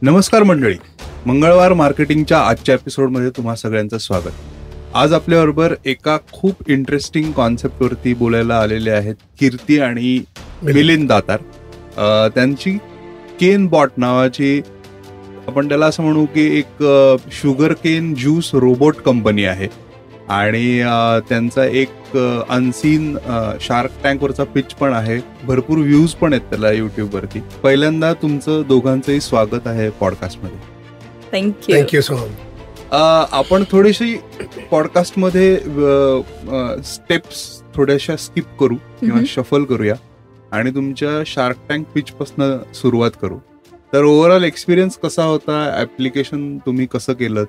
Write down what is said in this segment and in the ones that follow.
नमस्कार मंडळी, मंगळवार मार्केटिंगच्या आजच्या एपिसोडमध्ये तुम्हा सगळ्यांचं स्वागत. आज आपल्याबरोबर एका खूप इंटरेस्टिंग कॉन्सेप्टवरती बोलायला आलेले आहेत कीर्ती आणि मिलिंद दातार. त्यांची केन बॉट नावाची, आपण त्याला असं म्हणू की एक sugar cane juice robot company आहे आणि त्यांचा एक अनसीन शार्क टँकवरचा पिच पण आहे. भरपूर व्ह्यूज पण आहेत त्याला युट्यूबवरती. पहिल्यांदा तुमचं दोघांचंही स्वागत आहे पॉडकास्टमध्ये. Thank you so much. आपण थोडीशी पॉडकास्टमध्ये स्टेप्स थोड्याशा स्किप करू किंवा शफल करूया आणि तुमच्या शार्क टँक पिच पासून सुरुवात करू. तर ओव्हरऑल एक्सपिरियन्स कसा होता, ऍप्लिकेशन तुम्ही कसं केलं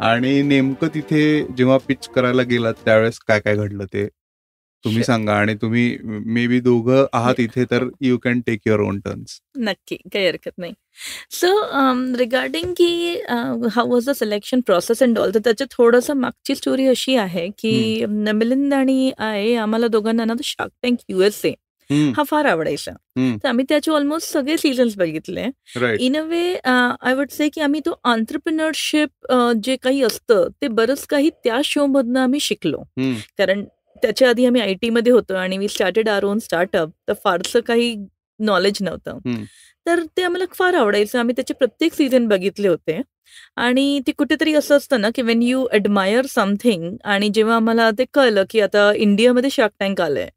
आणि नेमकं तिथे जेव्हा पिच करायला गेलात त्यावेळेस काय काय घडलं ते तुम्ही सांगा. आणि तुम्ही मे बी दोघं आहात इथे तर you can take your own turns. नक्की, काही हरकत नाही. सो रिगार्डिंग की how was the selection process and all, तर त्याच्यात थोडंसं मागची स्टोरी अशी आहे की मिलिंद आणि आम्हाला दोघांना ना शार्क टँक USA हा फार आवडायचा. तर आम्ही त्याचे ऑलमोस्ट सगळे सीझन्स बघितले. In a way I would say की आम्ही तो एंटरप्रेन्योरशिप जे काही असतं ते बरंच काही त्या शो मधनं आम्ही शिकलो. कारण त्याच्या आधी आम्ही IT मध्ये होतो आणि we started our own startup, तर फारसं काही नॉलेज नव्हतं. तर ते आम्हाला फार आवडायचं. आम्ही त्याचे प्रत्येक सीझन बघितले होते आणि ते कुठेतरी असं असतं ना की वेन यू ॲडमायर समथिंग, आणि जेव्हा आम्हाला ते कळलं की आता इंडियामध्ये शार्क टँक आलंय,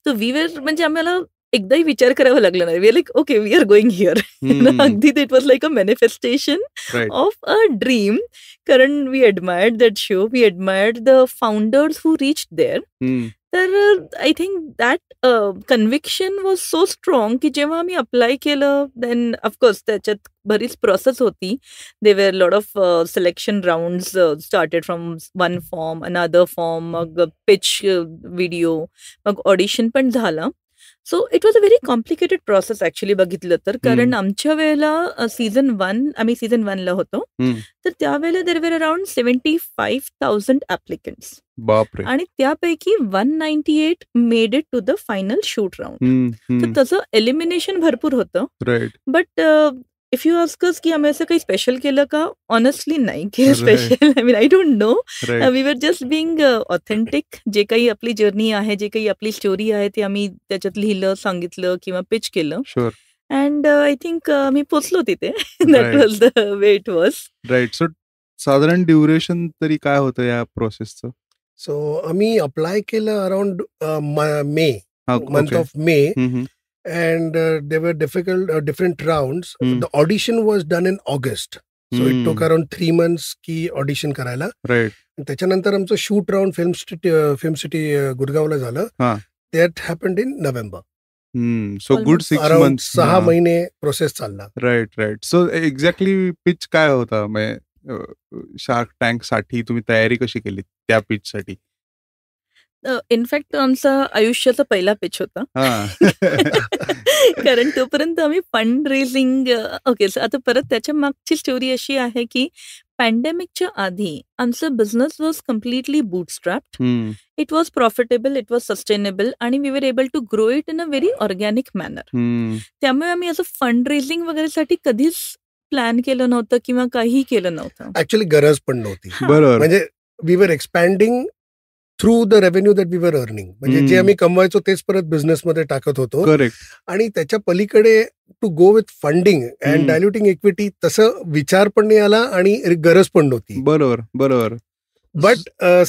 तर वी वर म्हणजे आम्हाला एकदाही विचार करावा लागला नाही. We are like okay, we are going here. अगदी it was like a manifestation of a dream. कारण we admired that show, we admired the founders who reach there. तर I think that conviction was so strong की जेव्हा आम्ही apply केलं, then of course त्याच्यात बरीच process होती. They were lot of selection rounds started from one form, another form, मग pitch video, मग ऑडिशन पण झालं. So it was a very complicated process actually बघितलं तर. कारण आमच्या वेळेला आम्ही सीझन 1ला होतो, तर त्यावेळेला देर वेर अराउंड 75,000 ॲप्लिकंट्स. बापरे. आणि त्यापैकी 198 made it to the final shoot round. तर तसं एलिमिनेशन भरपूर होतं. But if you ask us की आम्ही असं काही स्पेशल केलं का, ऑनेस्टली नाही केलं special. I mean I don't know. We were just being authentic. जे काही आपली जर्नी आहे, जे काही आपली स्टोरी आहे, ते आम्ही त्याच्यात लिहिलं, सांगितलं किंवा पिच केलं. अँड आय थिंक आम्ही पोचलो तिथे. That was the way it was. Right. So साधारण ड्युरेशन तरी काय होतं या प्रोसेसचं? सो आम्ही अप्लाय केलं around May, month of May. And there were different rounds. The audition was done in August. So it took around 3 months की audition करायला. त्याच्यानंतर आमचं शूट राऊंड फिल्म सिटी गुरगावला झालं. That happened in November. So good 6 months. 6 महिने process चालला. Right. So exactly pitch काय होता, shark tank साठी तुम्ही तयारी कशी केली त्या पिच साठी? इनफॅक्ट आमचा आयुष्याचा पहिला पिच होता. कारण तोपर्यंत आम्ही फंड रेझिंग. ओके, आता परत त्याच्या मागची स्टोरी अशी आहे की पॅन्डेमिकच्या आधी आमचं business was completely bootstrapped. It was profitable, it was sustainable, आणि we were able to grow it in a very organic manner. त्यामुळे आम्ही असं फंड रेझिंग वगैरेसाठी कधीच प्लॅन केलं नव्हतं किंवा काही केलं नव्हतं. ऍक्च्युली गरज पण नव्हती. बरोबर. म्हणजे we were expanding through the revenue that we were earning. म्हणजे जे आम्ही कमवायचो तेच परत बिझनेसमध्ये टाकत होतो. आणि त्याच्या पलीकडे to go with funding and diluting equity तसं विचार पण नाही आला आणि गरज पण नव्हती. बरोबर. But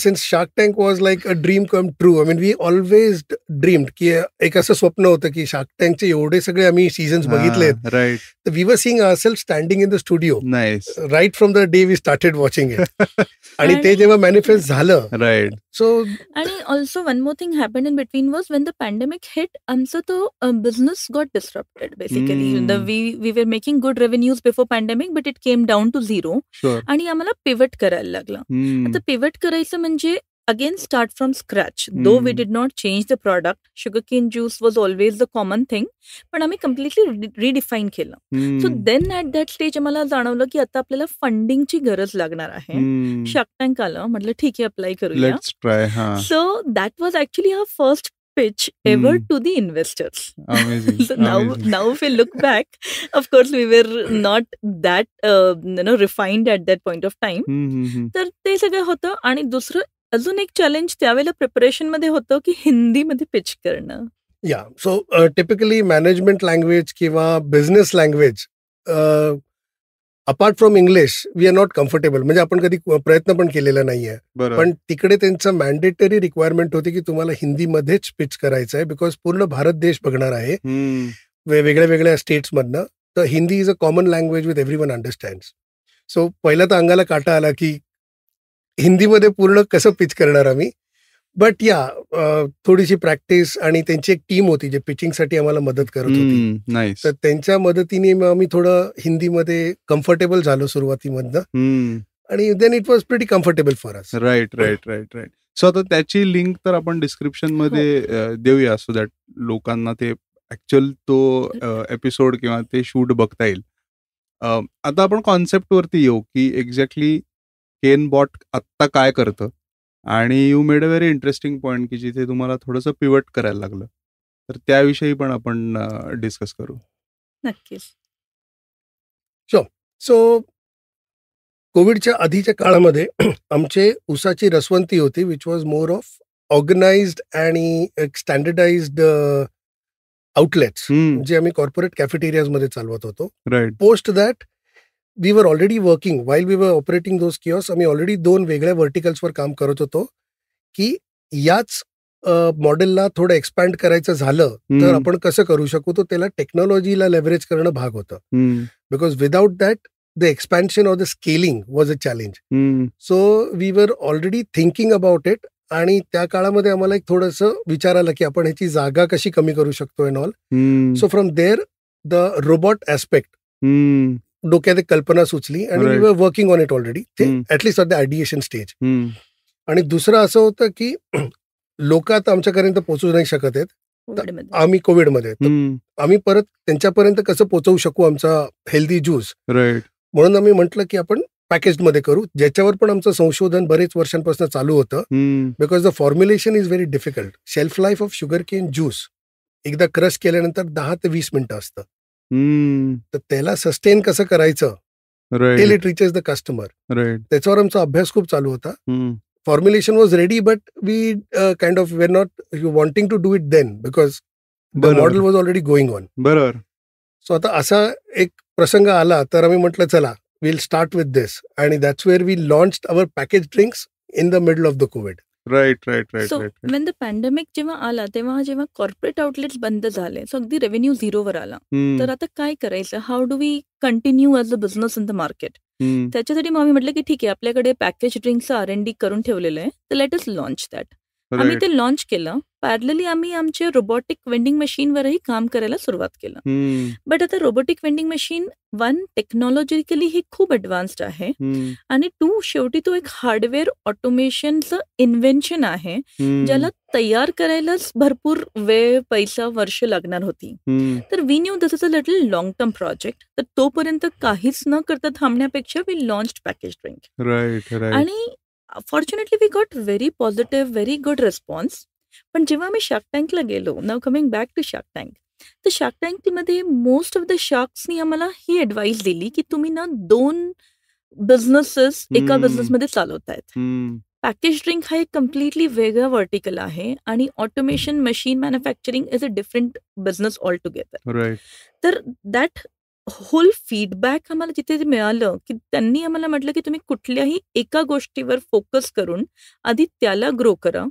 since Shark Tank was like a dream come true, I mean, we always dreamed की एक असं स्वप्न होतं की शार्क टँकचे एवढे सगळे आम्ही सीझन्स बघितलेत. तर we were seeing ourselves standing in the studio right from the day we started watching it. आणि ते जेव्हा मॅनिफेस्ट झालं. राईट. सो आणि also one more thing happened in between was when the pandemic hit, आमचा तो business got disrupted basically. We were making good revenues before pandemic, but it came down to 0. आणि आम्हाला pivot करायला लागलं. आता pivot करायचं म्हणजे again start from scratch. Though we did not change the product. Sugar cane juice was always the common thing, पण आम्ही completely redefine केलं. So then at that stage आम्हाला जाणवलं की आता आपल्याला फंडिंगची गरज लागणार आहे. शार्क टँक आलं, म्हटलं ठीक आहे, अप्लाय करूया. So that was actually our first pitch ever to the investors. Amazing. So now if we look back, of course we were not that refined at that point of time. तर ते सगळं होतं. आणि दुसरं अजून एक challenge त्यावेळेला preparation मध्ये होतं की हिंदीमध्ये पिच करणं. या सो टिपिकली मॅनेजमेंट लँग्वेज किंवा business language apart from English we are not comfortable. म्हणजे आपण कधी प्रयत्न पण केलेला नाहीये. पण तिकडे त्यांचं मॅन्डेटरी रिक्वायरमेंट होती की तुम्हाला हिंदीमध्येच पिच करायचं आहे, बिकॉज पूर्ण भारत देश बघणार आहे वेगळ्या वेगळ्या स्टेट्स मधनं. तर Hindi is a common language with everyone understands. So पहिला तर अंगाला काटा आला की हिंदीमध्ये पूर्ण कसं पिच करणार आम्ही. बट थोडीशी प्रॅक्टिस आणि त्यांची एक टीम होती जे पिचिंगसाठी आम्हाला मदत करत होती. तर त्यांच्या मदतीने आम्ही थोडं हिंदीमध्ये कम्फर्टेबल झालो सुरुवातीमधनं. आणि then it was pretty comfortable for us. Right. So आता त्याची लिंक तर आपण डिस्क्रिप्शन मध्ये देऊया, सो दॅट लोकांना ते ऍक्च्युअल तो एपिसोड किंवा ते शूट बघता येईल. आता आपण कॉन्सेप्ट वरती येऊ की एक्झॅक्टली केनबॉट आत्ता काय करतं. आणि you made a very interesting point की जिथे तुम्हाला थोडंसं पिवट करायला लागलं, तर त्याविषयी पण आपण डिस्कस करू. नक्कीच. सो कोविडच्या आधीच्या काळामध्ये आमचे ऊसाची रसवंती होती, which was more of organised आणि एक स्टँडर्डाइज्ड आउटलेट्स जे आम्ही कॉर्पोरेट कॅफेटेरियाजमध्ये चालवत होतो. Post that we were already working while we were operating those kiosk. आम्ही ऑलरेडी 2 वेगळ्या व्हर्टिकल्सवर काम करत होतो की याच मॉडेलला थोडं एक्सपॅन्ड करायचं झालं तर आपण कसं करू शकू. तो त्याला टेक्नॉलॉजीला लेव्हरेज करणं भाग होतं, because without that the expansion or the scaling was a challenge. So we were already thinking about it. आणि त्या काळामध्ये आम्हाला एक थोडंसं विचार आला की आपण ह्याची जागा कशी कमी करू शकतो and all. So from there the robot aspect डोक्यात एक कल्पना सुचली आणि we were working on it already, at least at the ideation stage. आणि दुसरं असं होतं की लोक आता आमच्यापर्यंत पोहोचू नाही शकत आहेत. आम्ही कोविडमध्ये आम्ही परत त्यांच्यापर्यंत कसं पोहोचवू शकू आमचा हेल्दी ज्यूस. म्हणून आम्ही म्हटलं की आपण पॅकेज मध्ये करू, ज्याच्यावर पण आमचं संशोधन बरेच वर्षांपासून चालू होतं. Because the formulation is very difficult. Shelf life of sugar cane juice एकदा क्रश केल्यानंतर 10 ते 20 मिनिटं असतं. तर त्याला सस्टेन कसं करायचं till it reaches the customer, त्याच्यावर आमचा अभ्यास खूप चालू होता. Formulation was ready, but we kind of were not wanting to do it then because the model was already going on. बरोबर. सो आता असा एक प्रसंग आला तर आम्ही म्हटलं चला we'll start with this, and that's where we launched our packaged drinks in the middle of the COVID. Right. So when the pandemic जेव्हा आला तेव्हा जेव्हा कॉर्पोरेट आउटलेट्स बंद झाले, सो अगदी रेव्हेन्यू झिरोवर आला. तर आता काय करायचं, how do we continue as a business in the market. त्याच्यासाठी मग आम्ही म्हटलं की ठीक आहे, आपल्याकडे पॅकेज ड्रिंक्सचं R&D करून ठेवलेलं आहे, तर लेट अस लॉन्च दॅट. आम्ही ते लॉन्च केलं. पॅरलली आम्ही आमच्या रोबोटिक वेंडिंग मशीनवरही काम करायला सुरुवात केलं. बट आता रोबोटिक वेंडिंग मशीन 1 टेक्नॉलॉजिकली ही खूप ॲडव्हान्स्ड आहे, आणि 2 शेवटी तो एक हार्डवेअर ऑटोमेशनचं इन्व्हेन्शन आहे ज्याला तयार करायलाच भरपूर वेळ, पैसा, वर्ष लागणार होती. तर we knew this is a little long term project. तर तोपर्यंत काहीच न करता थांबण्यापेक्षा वी लॉन्च पॅकेज ड्रिंक. आणि fortunately we got very positive, very good response. पण जेव्हा आम्ही शार्क टँकला गेलो, now coming back to Shark Tank, तर शार्क टँकमध्ये मोस्ट ऑफ द शार्क्सनी आम्हाला ही ॲडवाईस दिली की तुम्ही ना 2 बिझनेसेस एका बिझनेसमध्ये चालवतायत. पॅकेज ड्रिंक हा एक कम्प्लिटली वेगळा व्हर्टिकल आहे आणि automation, machine manufacturing is a different business all together. तर दॅट होल फीडबॅक आम्हाला जिथे मिळालं की त्यांनी आम्हाला म्हटलं की तुम्ही कुठल्याही एका गोष्टीवर फोकस करून आधी त्याला ग्रो करा.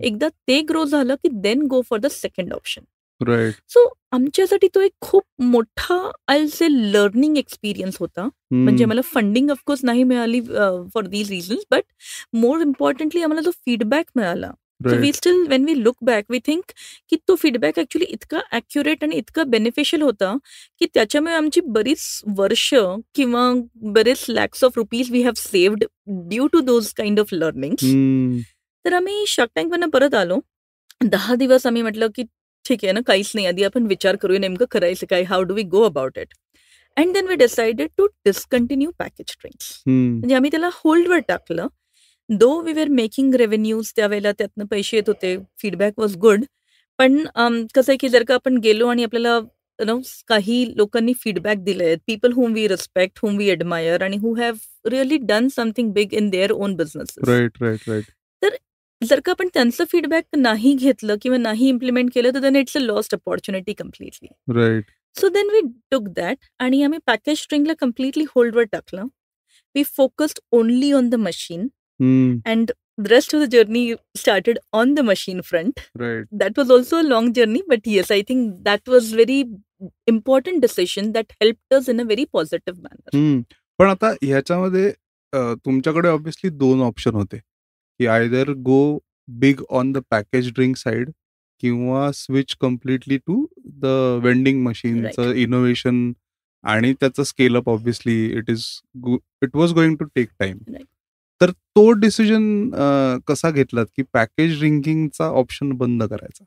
एकदा ते ग्रो झालं की then go for the second option. So आमच्यासाठी तो एक खूप मोठा आय से लर्निंग एक्सपिरियन्स होता. म्हणजे आम्हाला फंडिंग ऑफकोर्स नाही मिळाली for these reasons, but more importantly आम्हाला जो फीडबॅक मिळाला, So we still, when we look back, we think की तो फीडबॅक ऍक्च्युली इतका ॲक्युरेट आणि इतका बेनिफिशियल होता की त्याच्यामुळे आमची बरीच वर्ष किंवा बरेच lakhs of rupees we have saved due to those kind of learnings. तर आम्ही शार्क टँकवरनं परत आलो. 10 दिवस आम्ही म्हटलं की ठीक आहे ना, काहीच नाही, आधी आपण विचार करूया नेमकं करायचं काय, how do we go about it. And then we decided to discontinue package drinks. म्हणजे आम्ही त्याला होल्डवर टाकलं. दो वी वेर मेकिंग रेव्हेन्यूज, त्यावेळेला त्यातनं पैसे येत होते, फीडबॅक वॉज गुड, पण कसं आहे की जर का आपण गेलो आणि आपल्याला काही लोकांनी फीडबॅक दिले, people whom we respect, whom we admire आणि who have really done something big in their own businesses. Right right right. तर जर का आपण त्यांचं फीडबॅक नाही घेतलं किंवा नाही इम्प्लिमेंट केलं तर then it's a lost opportunity completely. Right. So then we took that आणि आम्ही पॅकेज ड्रिंकला कम्प्लिटली होल्डवर टाकलं. We focused only on the machine and the rest of the journey started on the machine front. Right. That was also a long journey, but yes, I think that was very important decision that helped us in a very positive manner. पण आता ह्याच्यामध्ये तुमच्याकडे obviously 2 option होते की either go big on the package drink side किंवा switch completely to the vending मशीनचं innovation आणि त्याचं scale up. Obviously it was going to take time. तर तो डिसिजन कसा घेतलात की पॅकेज ड्रिंकिंगचा ऑप्शन बंद करायचा?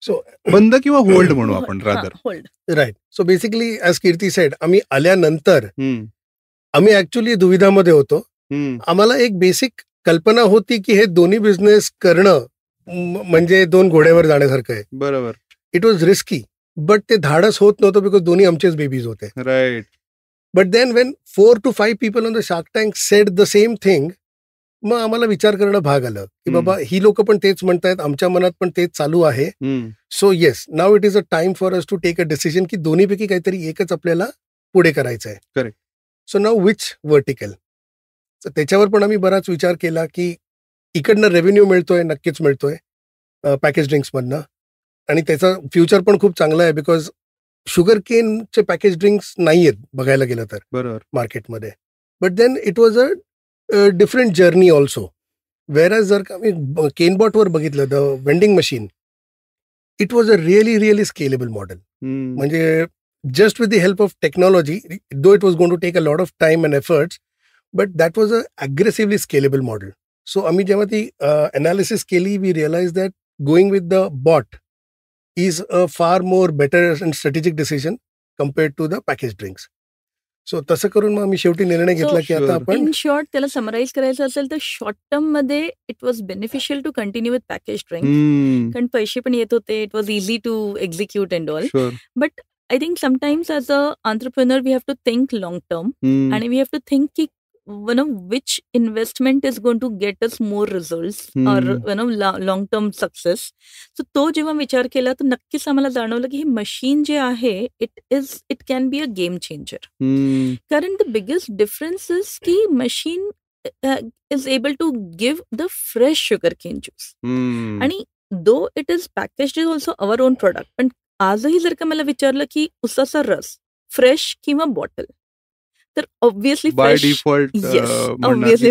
सो बंद किंवा होल्ड म्हणू आपण rather. Hold. Right. So basically as Kirti said, आम्ही आल्यानंतर आम्ही ऍक्च्युअली दुविधामध्ये होतो. आम्हाला एक बेसिक कल्पना होती की हे दोन्ही बिझनेस करणं म्हणजे 2 घोड्यावर जाण्यासारखं आहे. बरोबर. इट वॉज रिस्की, बट ते धाडस होत नव्हतं बिकॉज दोन्ही आमचेच बेबीज होते. Right. But then when 4 to 5 people on the Shark Tank said the same thing, मग आम्हाला विचार करणं भाग आलं की बाबा ही लोक पण तेच म्हणतायत, आमच्या मनात पण तेच चालू आहे. So yes, now it is a time for us to take a decision की दोन्हीपैकी काहीतरी एकच आपल्याला पुढे करायचं आहे. Correct. So now which vertical. त्याच्यावर पण आम्ही बराच विचार केला की इकडनं रेव्हेन्यू मिळतोय, नक्कीच मिळतोय पॅकेज ड्रिंक्समधनं, आणि त्याचा फ्युचर पण खूप चांगला आहे बिकॉज शुगर केनचे पॅकेज ड्रिंक्स नाही आहेत बघायला गेलं तर बरोबर मार्केटमध्ये. But then it was a different journey also. Whereas जर का मी केनबॉटवर बघितलं the vending machine, it was a really scalable model. म्हणजे just with the help of technology, though it was going to take a lot of time and efforts, but that was a aggressively scalable model. So आम्ही जेव्हा ती analysis केली, we realise that going with the bot is a far more better and strategic decision compared to the packaged drinks. So तसं करून मग आम्ही शेवटी निर्णय घेतला की आता आपण इन शॉर्ट त्याला समराईज करायचं असेल तर शॉर्ट टर्म मध्ये it was beneficial to continue with package drink, कारण पैसे पण येत होते, it was easy to execute and all. But I think sometimes as a entrepreneur we have to think long term आणि वी हॅव टू थिंक की which investment is going to get us more results or long term success. So तो जेव्हा विचार केला तर नक्कीच आम्हाला जाणवलं की हे मशीन जे आहे it can be a game changer. कारण द बिगेस्ट डिफरन्स इज की machine is able to give the fresh sugar cane juice, आणि though it is packaged is also our own product. पण आजही जर का मला विचारलं की उसाचा रस फ्रेश किंवा बॉटल, तर ऑब्व्हियसली बाय डिफॉल्ट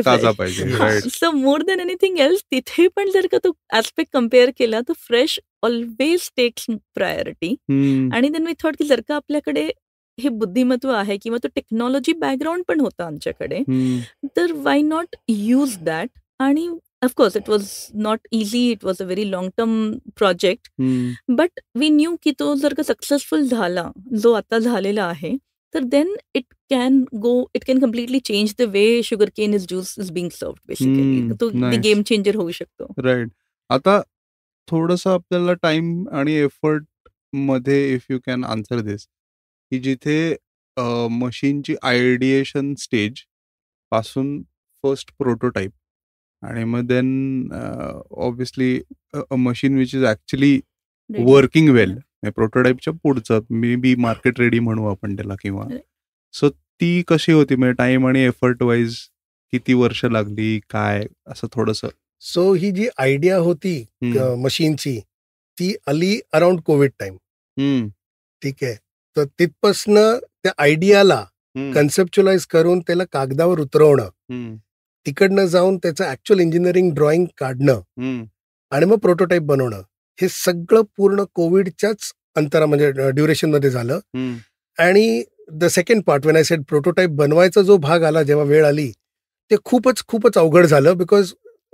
ताजा पाहिजे. So more than anything else तिथे पण जर का तो ऍस्पेक्ट कम्पेअर केला तर फ्रेश ऑलवेज टेक्स प्रायोरिटी. आणि देन वी थॉट की जर का आपल्याकडे हे बुद्धिमत्व आहे किंवा तो टेक्नॉलॉजी बॅकग्राऊंड पण होता आमच्याकडे, तर वाय नॉट यूज दॅट. आणि of course it was not easy, it was a very long term project, but we knew की तो जर का सक्सेसफुल झाला, जो आता झालेला आहे, तर then it can completely change the way sugar cane is juice is being served. Basically तो गेम चेंजर होऊ शकतो. राईट. आता थोडंसं आपल्याला टाइम आणि एफर्ट मध्ये if you can answer this, की जिथे मशीनची आयडिएशन स्टेज पासून फर्स्ट प्रोटोटाईप आणि मग then obviously a machine which is actually working well, प्रोटोटाईपच्या पुढचं मे बी मार्केट रेडी म्हणू आपण त्याला किंवा. सो ती कशी होती, म्हणजे टाइम आणि एफर्ट वाईज किती वर्ष लागली, काय असं थोडंसं? सो ही जी आयडिया होती मशीनची ती आली अराउंड कोविड टाइम. ठीक आहे. तर तिथपासनं त्या आयडियाला कन्सेप्च्युअलाइज करून त्याला कागदावर उतरवणं, तिकडनं जाऊन त्याचं ऍक्च्युअल इंजिनिअरिंग ड्रॉइंग काढणं आणि मग प्रोटोटाईप बनवणं, हे सगळं पूर्ण कोविडच्याच अंतरा म्हणजे ड्युरेशन मध्ये झालं. आणि the second part when I said prototype बनवायचा जो भाग आला, जेव्हा वेळ आली, ते खूपच अवघड झालं बिकॉज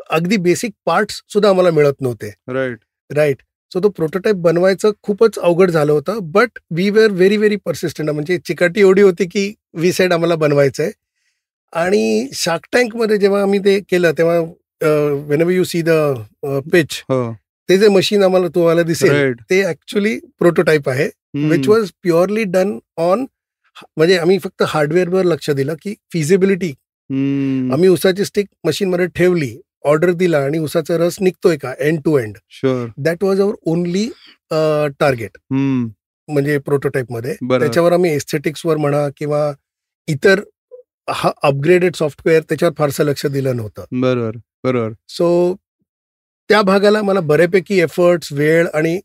अगदी बेसिक पार्ट्स सुद्धा आम्हाला मिळत नव्हते. राईट. सो तो प्रोटोटाईप बनवायचं खूपच अवघड झालं होतं. But we were very persistent. म्हणजे चिकाटी एवढी होती की वी सेड आम्हाला बनवायचंय. आणि शार्क टँक मध्ये जेव्हा आम्ही ते केलं तेव्हा Wien ever you see the pitch, ते जे मशीन आम्हाला तुम्हाला दिसेल Right. ते ऍक्च्युअली प्रोटोटाईप आहे, which was purely done on, म्हणजे आम्ही फक्त हार्डवेअरवर लक्ष दिलं की फिजिबिलिटी. आम्ही उसाची स्टिक मशीनमध्ये ठेवली, ऑर्डर दिला आणि उसाचा रस निघतोय का end to end. Sure. That was our only target, म्हणजे प्रोटोटाईप मध्ये. त्याच्यावर आम्ही एस्थेटिक्सवर म्हणा किंवा इतर अपग्रेडेड सॉफ्टवेअर त्याच्यावर फारसं लक्ष दिलं नव्हतं. बरोबर बरोबर. सो त्या भागाला मला बऱ्यापैकी एफर्ट्स, वेळ आणि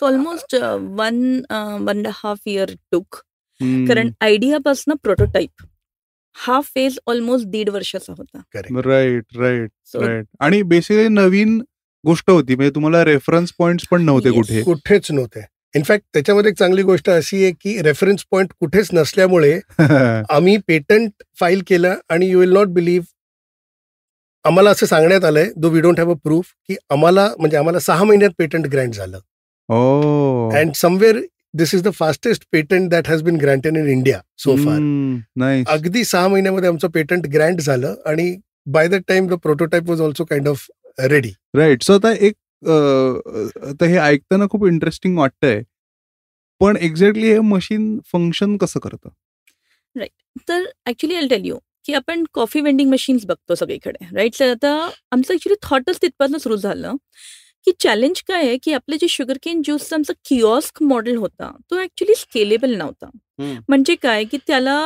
ऑलमोस्ट 1.5 year टूक. कारण आयडियापासून प्रोटोटाईप हा फेज ऑलमोस्ट 1.5 वर्षाचा होता. Right right right. आणि बेसिकली नवीन गोष्ट होती, म्हणजे तुम्हाला रेफरन्स पॉइंट पण नव्हते कुठेच नव्हते. इनफॅक्ट त्याच्यामध्ये एक चांगली गोष्ट अशी आहे की रेफरन्स पॉइंट कुठेच नसल्यामुळे आम्ही पेटंट फाईल केलं आणि यू विल नॉट बिलीव्ह, आम्हाला असं सांगण्यात आलंय, though we don't have a proof, की आम्हाला 6 महिन्यात पेटंट ग्रँट झालं. And somewhere this is the fastest patent that has been granted in India so far. अगदी 6 महिन्यामध्ये आमचं पेटंट ग्रँट झालं आणि by the time the prototype was also kind of ready. Right. So आता हे ऐकताना खूप इंटरेस्टिंग वाटतंय, पण एक्झॅक्टली हे मशीन फंक्शन कसं करतं? राईट. तर ऍक्च्युली आय टेल यू की आपण कॉफी वेंडिंग मशीन्स बघतो सगळीकडे, राईट. तर आता आमचं ऍक्च्युली थॉटच तिथपासून सुरू झालं की चॅलेंज काय आहे की आपलं जे शुगर केन ज्यूसचा आमचा किऑस्क मॉडेल होता तो ऍक्च्युली स्केलेबल नव्हता. म्हणजे काय की त्याला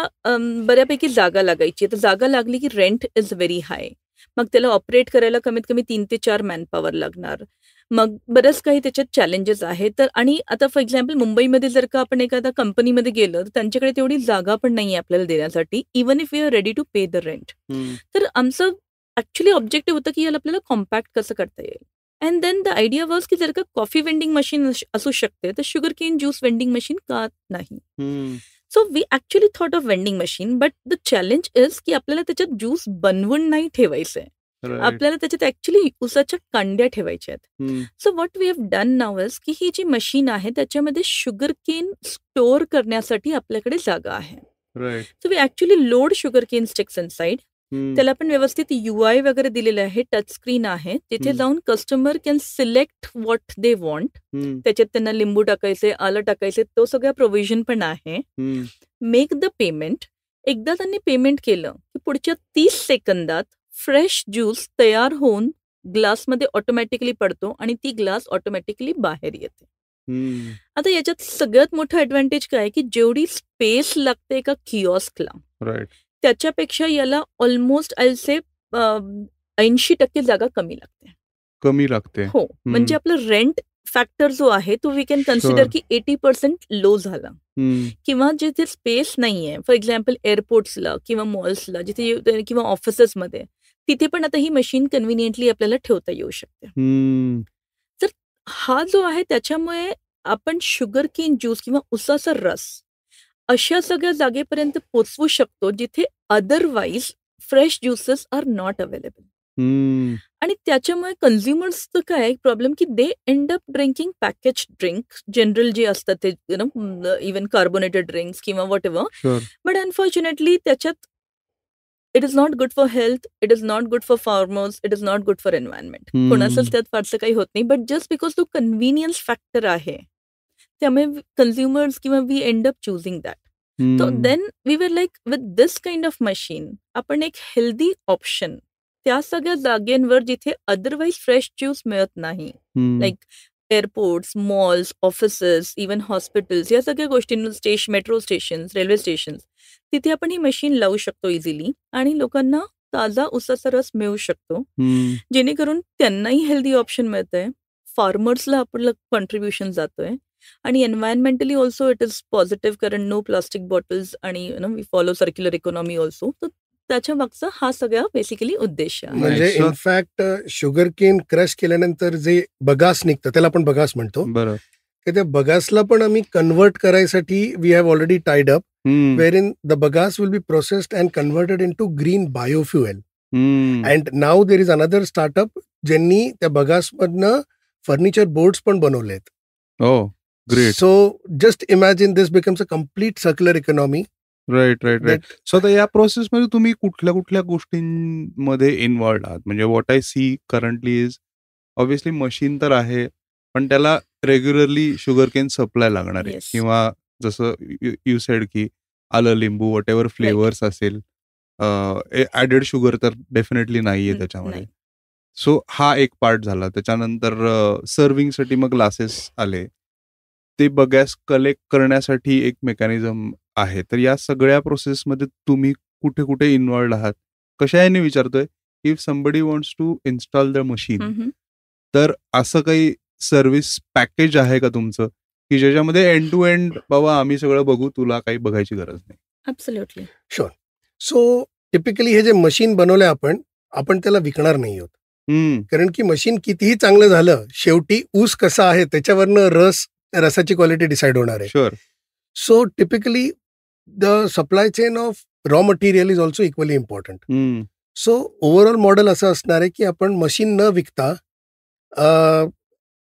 बऱ्यापैकी जागा लागायची. तर जागा लागली की रेंट इज व्हेरी हाय. मग त्याला ऑपरेट करायला कमीत कमी 3 ते 4 मॅनपॉवर लागणार. मग बरंच काही त्याच्यात चॅलेंजेस आहेत. तर आणि आता फॉर एक्झाम्पल मुंबईमध्ये जर का आपण एखाद्या कंपनीमध्ये गेलं तर त्यांच्याकडे तेवढी जागा पण नाही आहे आपल्याला देण्यासाठी, even if you are ready to pay the rent. तर आमचं ऍक्च्युली ऑब्जेक्टिव्ह होतं की याला आपल्याला कॉम्पॅक्ट कसं करता येईल. And then the idea was की जर का कॉफी वेंडिंग मशीन असू शकते तर sugar cane juice vending machine का नाही. So we actually thought of vending machine, but the challenge is की आपल्याला त्याच्यात ज्यूस बनवून नाही ठेवायचंय. आपल्याला त्याच्यात ऍक्च्युली उसाच्या कांड्या ठेवायच्या आहेत. So what we have done now is की ही जी मशीन आहे त्याच्यामध्ये शुगर केन स्टोअर करण्यासाठी आपल्याकडे जागा आहे. So we actually load sugar cane sticks inside. त्याला पण व्यवस्थित UI वगैरे दिलेलं आहे, टच स्क्रीन आहे. तिथे जाऊन customer can select what they want. त्याच्यात त्यांना लिंबू टाकायचे, आलं टाकायचे, तो सगळा प्रोव्हिजन पण आहे. Make the payment. एकदा त्यांनी पेमेंट केलं की पुढच्या 30 सेकंदात फ्रेश ज्यूस तयार होऊन ग्लासमध्ये ऑटोमॅटिकली पडतो आणि ती ग्लास ऑटोमॅटिकली बाहेर येते. आता याच्यात सगळ्यात मोठं ऍडव्हान्टेज काय की जेवढी स्पेस लागते एका किऑस्कला त्याच्यापेक्षा याला ऑलमोस्ट आय से 80% जागा कमी लागते. हो, म्हणजे आपलं रेंट फॅक्टर जो आहे तो वी कॅन कन्सिडर की 80% लो झाला. किंवा जिथे स्पेस नाहीये, फॉर एक्झाम्पल एअरपोर्ट्सला किंवा मॉल्सला जिथे किंवा ऑफिसेसमध्ये, तिथे पण आता ही मशीन कन्व्हिनियंटली आपल्याला ठेवता येऊ शकते. तर हा जो आहे त्याच्यामुळे आपण शुगर केन ज्यूस किंवा उसाचा रस अशा सगळ्या जागेपर्यंत पोचवू शकतो जिथे otherwise fresh juices are not available. आणि त्याच्यामुळे कन्झ्युमर्सचं काय प्रॉब्लेम की they end up drinking package drink, general जे असतात ते इवन कार्बोनेटेड ड्रिंक्स किंवा वॉट एव्हर. बट अनफॉर्च्युनेटली त्याच्यात it is not good for health, it is not good for farmers, it is not good for environment. कोणाचंच त्यात फारसं काही होत नाही. बट जस्ट बिकॉज तो कन्व्हिनियन्स फॅक्टर आहे त्यामुळे कन्झ्युमर्स किंवा we end up चुझिंग that. So then we were like, with this kind of machine, आपण एक हेल्दी ऑप्शन त्या सगळ्या जागेंवर जिथे अदरवाईज फ्रेश ज्यूस मिळत नाही, like airports, malls, offices, even hospitals, या सगळ्या गोष्टींवर, मेट्रो स्टेशन, रेल्वे स्टेशन, तिथे आपण ही मशीन लावू शकतो इझिली आणि लोकांना ताजा उसाचा रस मिळू शकतो, जेणेकरून त्यांनाही हेल्दी ऑप्शन मिळतंय, फार्मर्सला आपलं कॉन्ट्रीब्युशन जातोय आणि environmentally also it is positive, कारण नो प्लास्टिक बॉटल्स आणि we follow circular economy also. तर त्याच्या मागचा हा सगळा बेसिकली उद्देश आहे. म्हणजे इनफॅक्ट शुगर केन क्रश केल्यानंतर जे बगास निघतं त्याला आपण बगास म्हणतो, त्या बगासला पण आम्ही कन्व्हर्ट करायसाठी we have already tied up, where in the bagasse will be processed and converted into green biofuel. And now there is another startup ज्यांनी त्या बगासमधनं फर्निचर बोर्ड्स पण बनवलेत. Great. So just imagine this becomes a complete circular economy. Right. So आता या process मध्ये तुम्ही कुठल्या गोष्टींमध्ये involved आहात? म्हणजे what I see currently is obviously machine तर आहे, पण त्याला रेग्युलरली शुगरकेन सप्लाय लागणार आहे. Yes. किंवा जसं यू सेड की आलं, लिंबू, वॉट एव्हर फ्लेवर्स असेल, ऍडेड शुगर तर डेफिनेटली नाहीये त्याच्यामध्ये. नाही. सो हा एक पार्ट झाला. त्याच्यानंतर सर्विंगसाठी मग ग्लासेस आले. ते बगॅस कलेक्ट करण्यासाठी एक मेकॅनिझम आहे. तर या सगळ्या प्रोसेसमध्ये तुम्ही कुठे कुठे इन्व्हॉल्ड आहात? कशाने विचारतोय, if somebody wants to install the machine, hmm. तर असं काही सर्व्हिस पॅकेज आहे का तुमचं, की ज्याच्यामध्ये एंड टू एंड बाबा आम्ही सगळं बघू, तुला काही बघायची गरज नाही? ऍब्सोल्युटली. सो टिपिकली हे जे मशीन बनवलंय आपण त्याला विकणार नाही आहोत. कारण की मशीन कितीही चांगलं झालं, शेवटी ऊस कसा आहे त्याच्यावरनं रसाची क्वालिटी डिसाईड होणार आहे. Sure. So typically the supply chain of raw material is also equally important. So overall model असं असणार आहे की आपण मशीन न विकता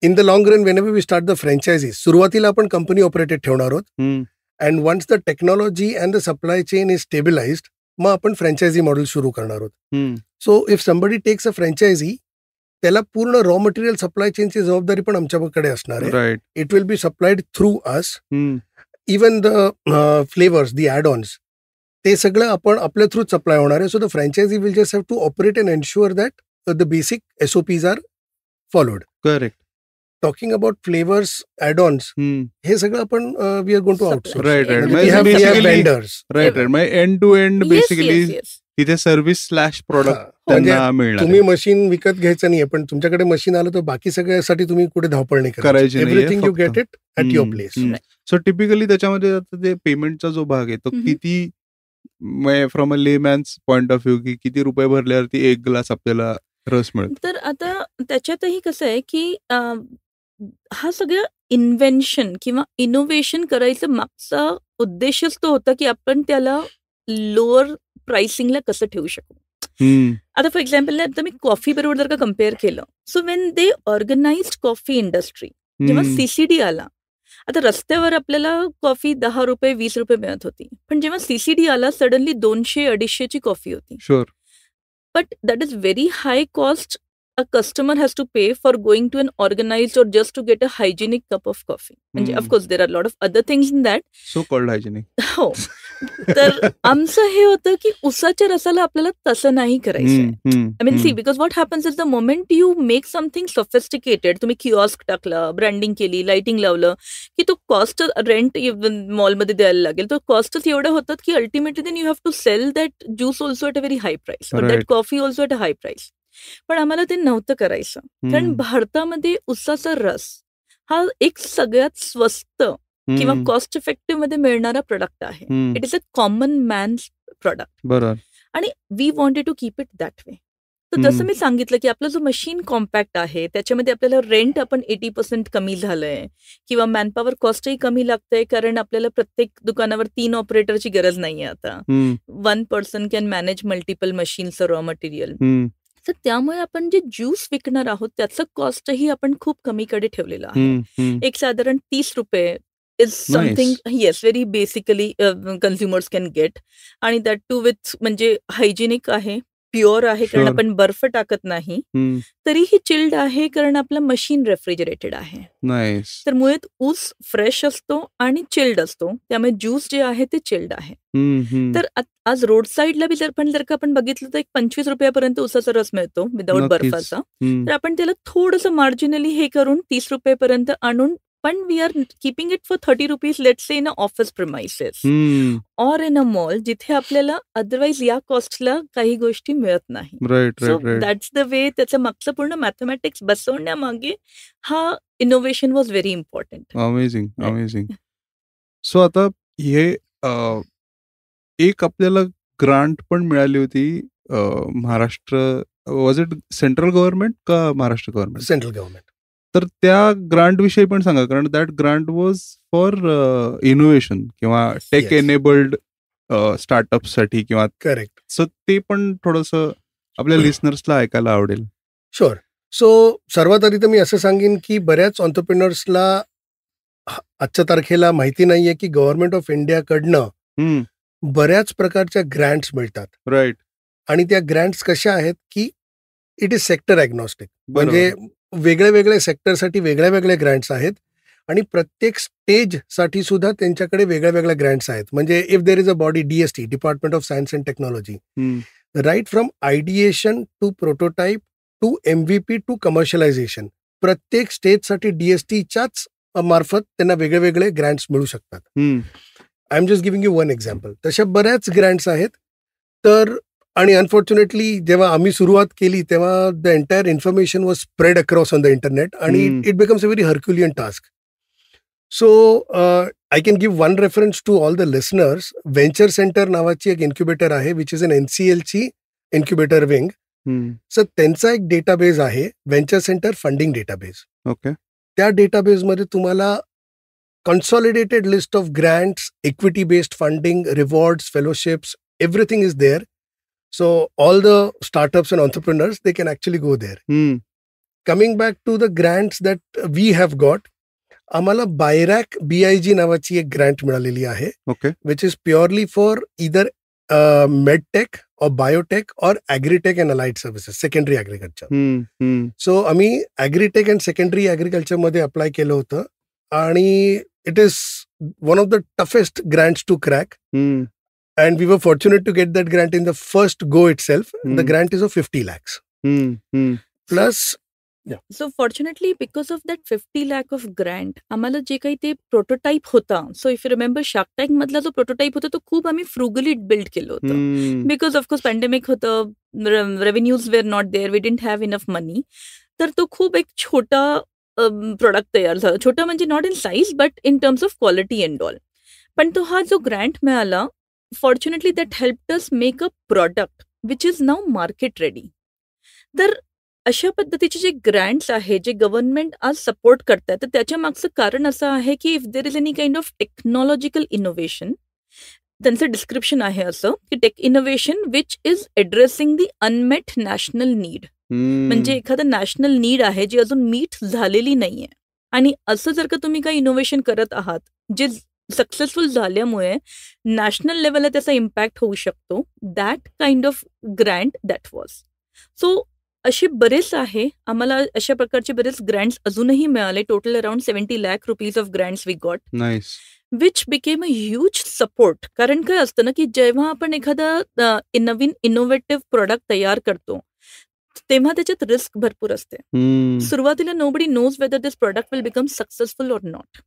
in the long run whenever we start the franchises, सुरुवातीला आपण कंपनी ऑपरेटेड ठेवणार आहोत. And once the technology and the supply chain is stabilised, मग आपण फ्रँचायझी मॉडेल सुरू करणार आहोत. So if somebody takes a franchise, त्याला पूर्ण रॉ मटेरियल सप्लाय चेनची जबाबदारी पण आमच्याकडे असणार आहे. Right. It will be supplied through us. Even the flavours, the add-ons, ते सगळं आपण आपल्या थ्रू सप्लाय होणार आहे. So the franchise will just have to operate and ensure that the basic SOPs are followed. Correct. Talking about flavours, add-ons, हे सगळं आपण we are going to outsource. Right. Vendors. Right. End to end basically तिथे service slash product त्यांना मिळणार. तुम्ही machine विकत घ्यायचं नाहीये, पण तुमच्याकडे मशीन आलं तर बाकी सगळ्यासाठी तुम्ही कुठे धावपळ नाही करायची. Everything you get it at your place. So typically त्याच्यामध्ये ते पेमेंटचा जो भाग आहे तो किती, from a layman's point of view, की किती रुपये भरल्यावरती एक ग्लास आपल्याला रस मिळतो? तर आता त्याच्यातही कसं आहे की हा सगळं इन्व्हेन्शन किंवा इनोव्हेशन करायचं मागचा उद्देशच तो होता की आपण त्याला लोअर प्राइसिंगला कसं ठेवू शकू. आता फॉर एक्झाम्पल आता मी कॉफी बरोबर जर का कम्पेअर केलं, so when they organised coffee industry, जेव्हा CCD आला, आता रस्त्यावर आपल्याला कॉफी 10 रुपये 20 रुपये मिळत होती, पण जेव्हा CCD आला सडनली 200-250ची कॉफी होती. Sure. But that is very high cost a customer has to pay for going to an organized or just to get a hygienic cup of coffee. म्हणजे of course there are a lot of other things in that. So called hygienic. हो. तर आमचं हे होतं की उसाच्या रसाला आपल्याला तसं नाही करायचं. I mean see, because what happens is the moment you make something sophisticated, तुम्ही किऑस्क टाकला, ब्रँडिंग केली, लाइटिंग लावलं, की तो कॉस्ट रेंट मॉलमध्ये द्यायला लागेल. तो कॉस्टच एवढं होतात की ultimately then you have to sell that juice also at a very high price, और that coffee also at a high price. पण आम्हाला ते नव्हतं करायचं, कारण भारतामध्ये उसाचा रस हा एक सगळ्यात स्वस्त किंवा कॉस्ट इफेक्टिव्ह मध्ये मिळणारा प्रोडक्ट आहे. It is a common man's product. बरोबर. आणि we wanted to keep it that way. तर जसं मी सांगितलं की आपला जो मशीन कॉम्पॅक्ट आहे त्याच्यामध्ये आपल्याला रेंट आपण 80% कमी झालंय, किंवा मॅनपॉवर कॉस्टही कमी लागतंय, कारण आपल्याला प्रत्येक दुकानावर 3 ऑपरेटरची गरज नाहीये आता. 1 person can manage multiple machines raw material. तर त्यामुळे आपण जे ज्यूस विकणार आहोत त्याचं कॉस्टही आपण खूप कमीकडे ठेवलेलं आहे. एक साधारण 30 रुपये is something, yes, very basically consumers can get. आणि दॅट टू विथ म्हणजे हायजेनिक आहे, प्युअर आहे, कारण आपण बर्फ टाकत नाही, तरीही चिल्ड आहे कारण आपलं मशीन रेफ्रिजरेटेड आहे. तर मुळात ऊस फ्रेश असतो आणि चिल्ड असतो, त्यामुळे ज्यूस जे आहे ते चिल्ड आहे. तर आज रोड साईडला बी जर का आपण बघितलं तर 25 रुपयापर्यंत ऊसाचा रस मिळतो विदाऊट बर्फाचा. तर आपण त्याला थोडंसं मार्जिनली हे करून 30 रुपयापर्यंत आणून, पण we are keeping it for 30 rupees, let's say in a office premises or in a mall, जिथे आपल्याला अदरवाईज या कॉस्टला काही गोष्टी मिळत नाही. So that's the way. त्याचं मागचं पूर्ण मॅथमॅटिक्स बसवण्यामागे हा innovation was very important. Amazing, amazing. So आता हे एक आपल्याला ग्रांट पण मिळाली होती Maharashtra, was it central government का महाराष्ट्र गव्हर्नमेंट? Central government. तर त्या ग्रांट विषयी पण सांगा, कारण that grant was for innovation किंवा टेक एनेबल्ड स्टार्टअप साठी किंवा. करेक्ट. सो ते पण थोडंसं आपल्या लिस्नर्सला ऐकायला आवडेल. शुअर. सो सर्वात आधी तर मी असं सांगेन की बऱ्याच ऑन्टरप्रिनर्सला आजच्या तारखेला माहिती नाहीये की गव्हर्नमेंट ऑफ इंडियाकडनं बऱ्याच प्रकारच्या ग्रँट्स मिळतात. राईट. आणि त्या ग्रँट्स कशा आहेत की इट इज सेक्टर ॲग्नॉस्टिक. म्हणजे वेगळ्या वेगळ्या सेक्टरसाठी वेगळ्या वेगळ्या ग्रँट्स आहेत आणि प्रत्येक स्टेजसाठी सुद्धा त्यांच्याकडे वेगळ्या वेगळ्या ग्रँट्स आहेत. म्हणजे if there is a body DST, department of science and technology, right from ideation to prototype to MVP to commercialisation, प्रत्येक स्टेजसाठी DSTच्याच मार्फत त्यांना वेगळे वेगळे ग्रँट्स मिळू शकतात. I am just giving you one example. तशा बऱ्याच ग्रँट्स आहेत. तर आणि अनफॉर्च्युनेटली जेव्हा आम्ही सुरुवात केली तेव्हा the entire information was spread across on the internet आणि it becomes a very herculean task. So I can give one reference to all the listeners. Venture Center नावाची एक इन्क्युबेटर आहे विच इज एन NCLची incubator wing. So त्यांचा एक database आहे, Venture Center funding database. Okay. त्या डेटाबेसमध्ये तुम्हाला consolidated list of grants, equity-based funding, rewards, fellowships, everything is there. So all the startups and entrepreneurs, they can actually go there. Coming back to the grants that we have got, आम्हाला BIRAC BIG नावाची एक Grant मिळालेली आहे. Okay. Which is purely for either medtech or biotech or agri-tech and allied services, secondary agriculture. So आम्ही agri-tech and secondary agriculture मध्ये apply केलं होतं आणि it is one of the toughest grants to crack. And we were fortunate to get that grant in the first go itself. The grant is of 50 lakhs. Plus, So fortunately, because of that 50 lakh of grant, आम्हाला जे काही ते prototype होता, so if you remember shark tank मधला जो prototype होता तो खूप आम्ही फ्रुगली बिल्ड केलं होतं. बिकॉज ऑफकोर्स पॅन्डेमिक होतं, revenues were not there, we didn't have enough money. तर तो खूप एक छोटा प्रोडक्ट तयार झाला. छोटा म्हणजे not in size but in terms of quality and all. पण तो हा जो ग्रँट मिळाला, fortunately that helped us make a product which is now market ready. तर अशा पद्धतीचे जे ग्रँट्स आहे, जे गव्हर्नमेंट आज सपोर्ट करतात, तर त्याच्या मागचं कारण असं आहे की if there is any kind of technological innovation, त्यांचं डिस्क्रिप्शन आहे असं की tech innovation which is addressing the unmet national need. म्हणजे एखादं नॅशनल नीड आहे जी अजून मीट झालेली नाहीये आणि असं जर का तुम्ही काही इनोव्हेशन करत आहात जे सक्सेसफुल झाल्यामुळे नॅशनल लेवलला त्याचा इम्पॅक्ट होऊ शकतो, that kind of Grant that was. So असे बरेच आहे, आम्हाला अशा प्रकारचे बरेच ग्रँट्स अजूनही मिळाले. Total around 70 lakh rupees of grants we got, which became a huge support. कारण काय असतं ना की जेव्हा आपण एखादा नवीन इनोव्हेटिव्ह प्रोडक्ट तयार करतो तेव्हा त्याच्यात रिस्क भरपूर असते. सुरुवातीला nobody knows whether this product will become successful or not.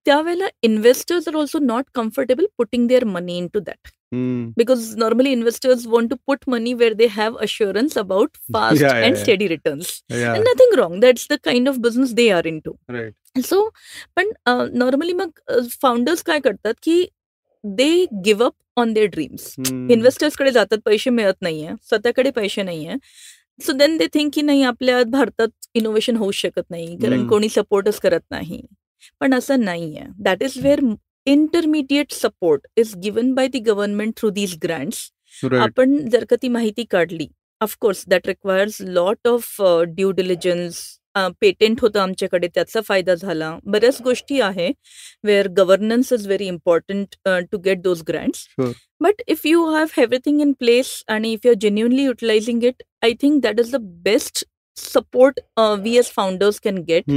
त्यावेळेला investors are also not comfortable putting their money in to that. Because normally investors want to put money where they have assurance about fast and steady returns. And nothing wrong. That's the kind of business they are into. Right. So, पण normally मग founders काय करतात की they give up on their dreams. Investors कडे जातात, पैसे मिळत नाहीये, स्वतःकडे पैसे नाहीये. सो देन दे थिंक की नाही, आपल्या भारतात इनोव्हेशन होऊ शकत नाही कारण कोणी सपोर्टच करत नाही. पण असं नाहीये. That is wear intermediate support is given by the government through these grants. आपण जर का ती माहिती काढली, of course that requires lot of due diligence. Patent होतं आमच्याकडे, त्याचा फायदा झाला. बऱ्याच गोष्टी आहे where governance is very important to get those grants. But if you have everything in place आणि if you are genuinely utilising it, I think that is the best support we as founders can get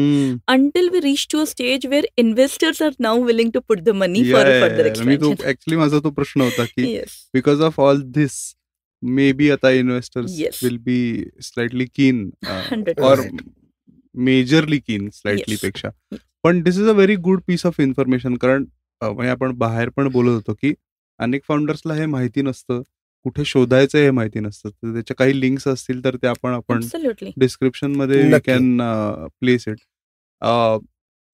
until we reach to a stage where investors are now willing to put the money for further expansion. Actually माझा तो प्रश्न होता की because of all this maybe आता investors will be slightly keen or majorly keen slightly पेक्षा. पण this is a very good piece of information. कारण म्हणजे आपण बाहेर पण बोलत होतो की अनेक फाउंडर्सला हे माहिती नसतं, कुठे शोधायचं हे माहिती नसतं. तर त्याच्या काही लिंक्स असतील तर ते आपण डिस्क्रिप्शन मध्ये कॅन प्लेस इट.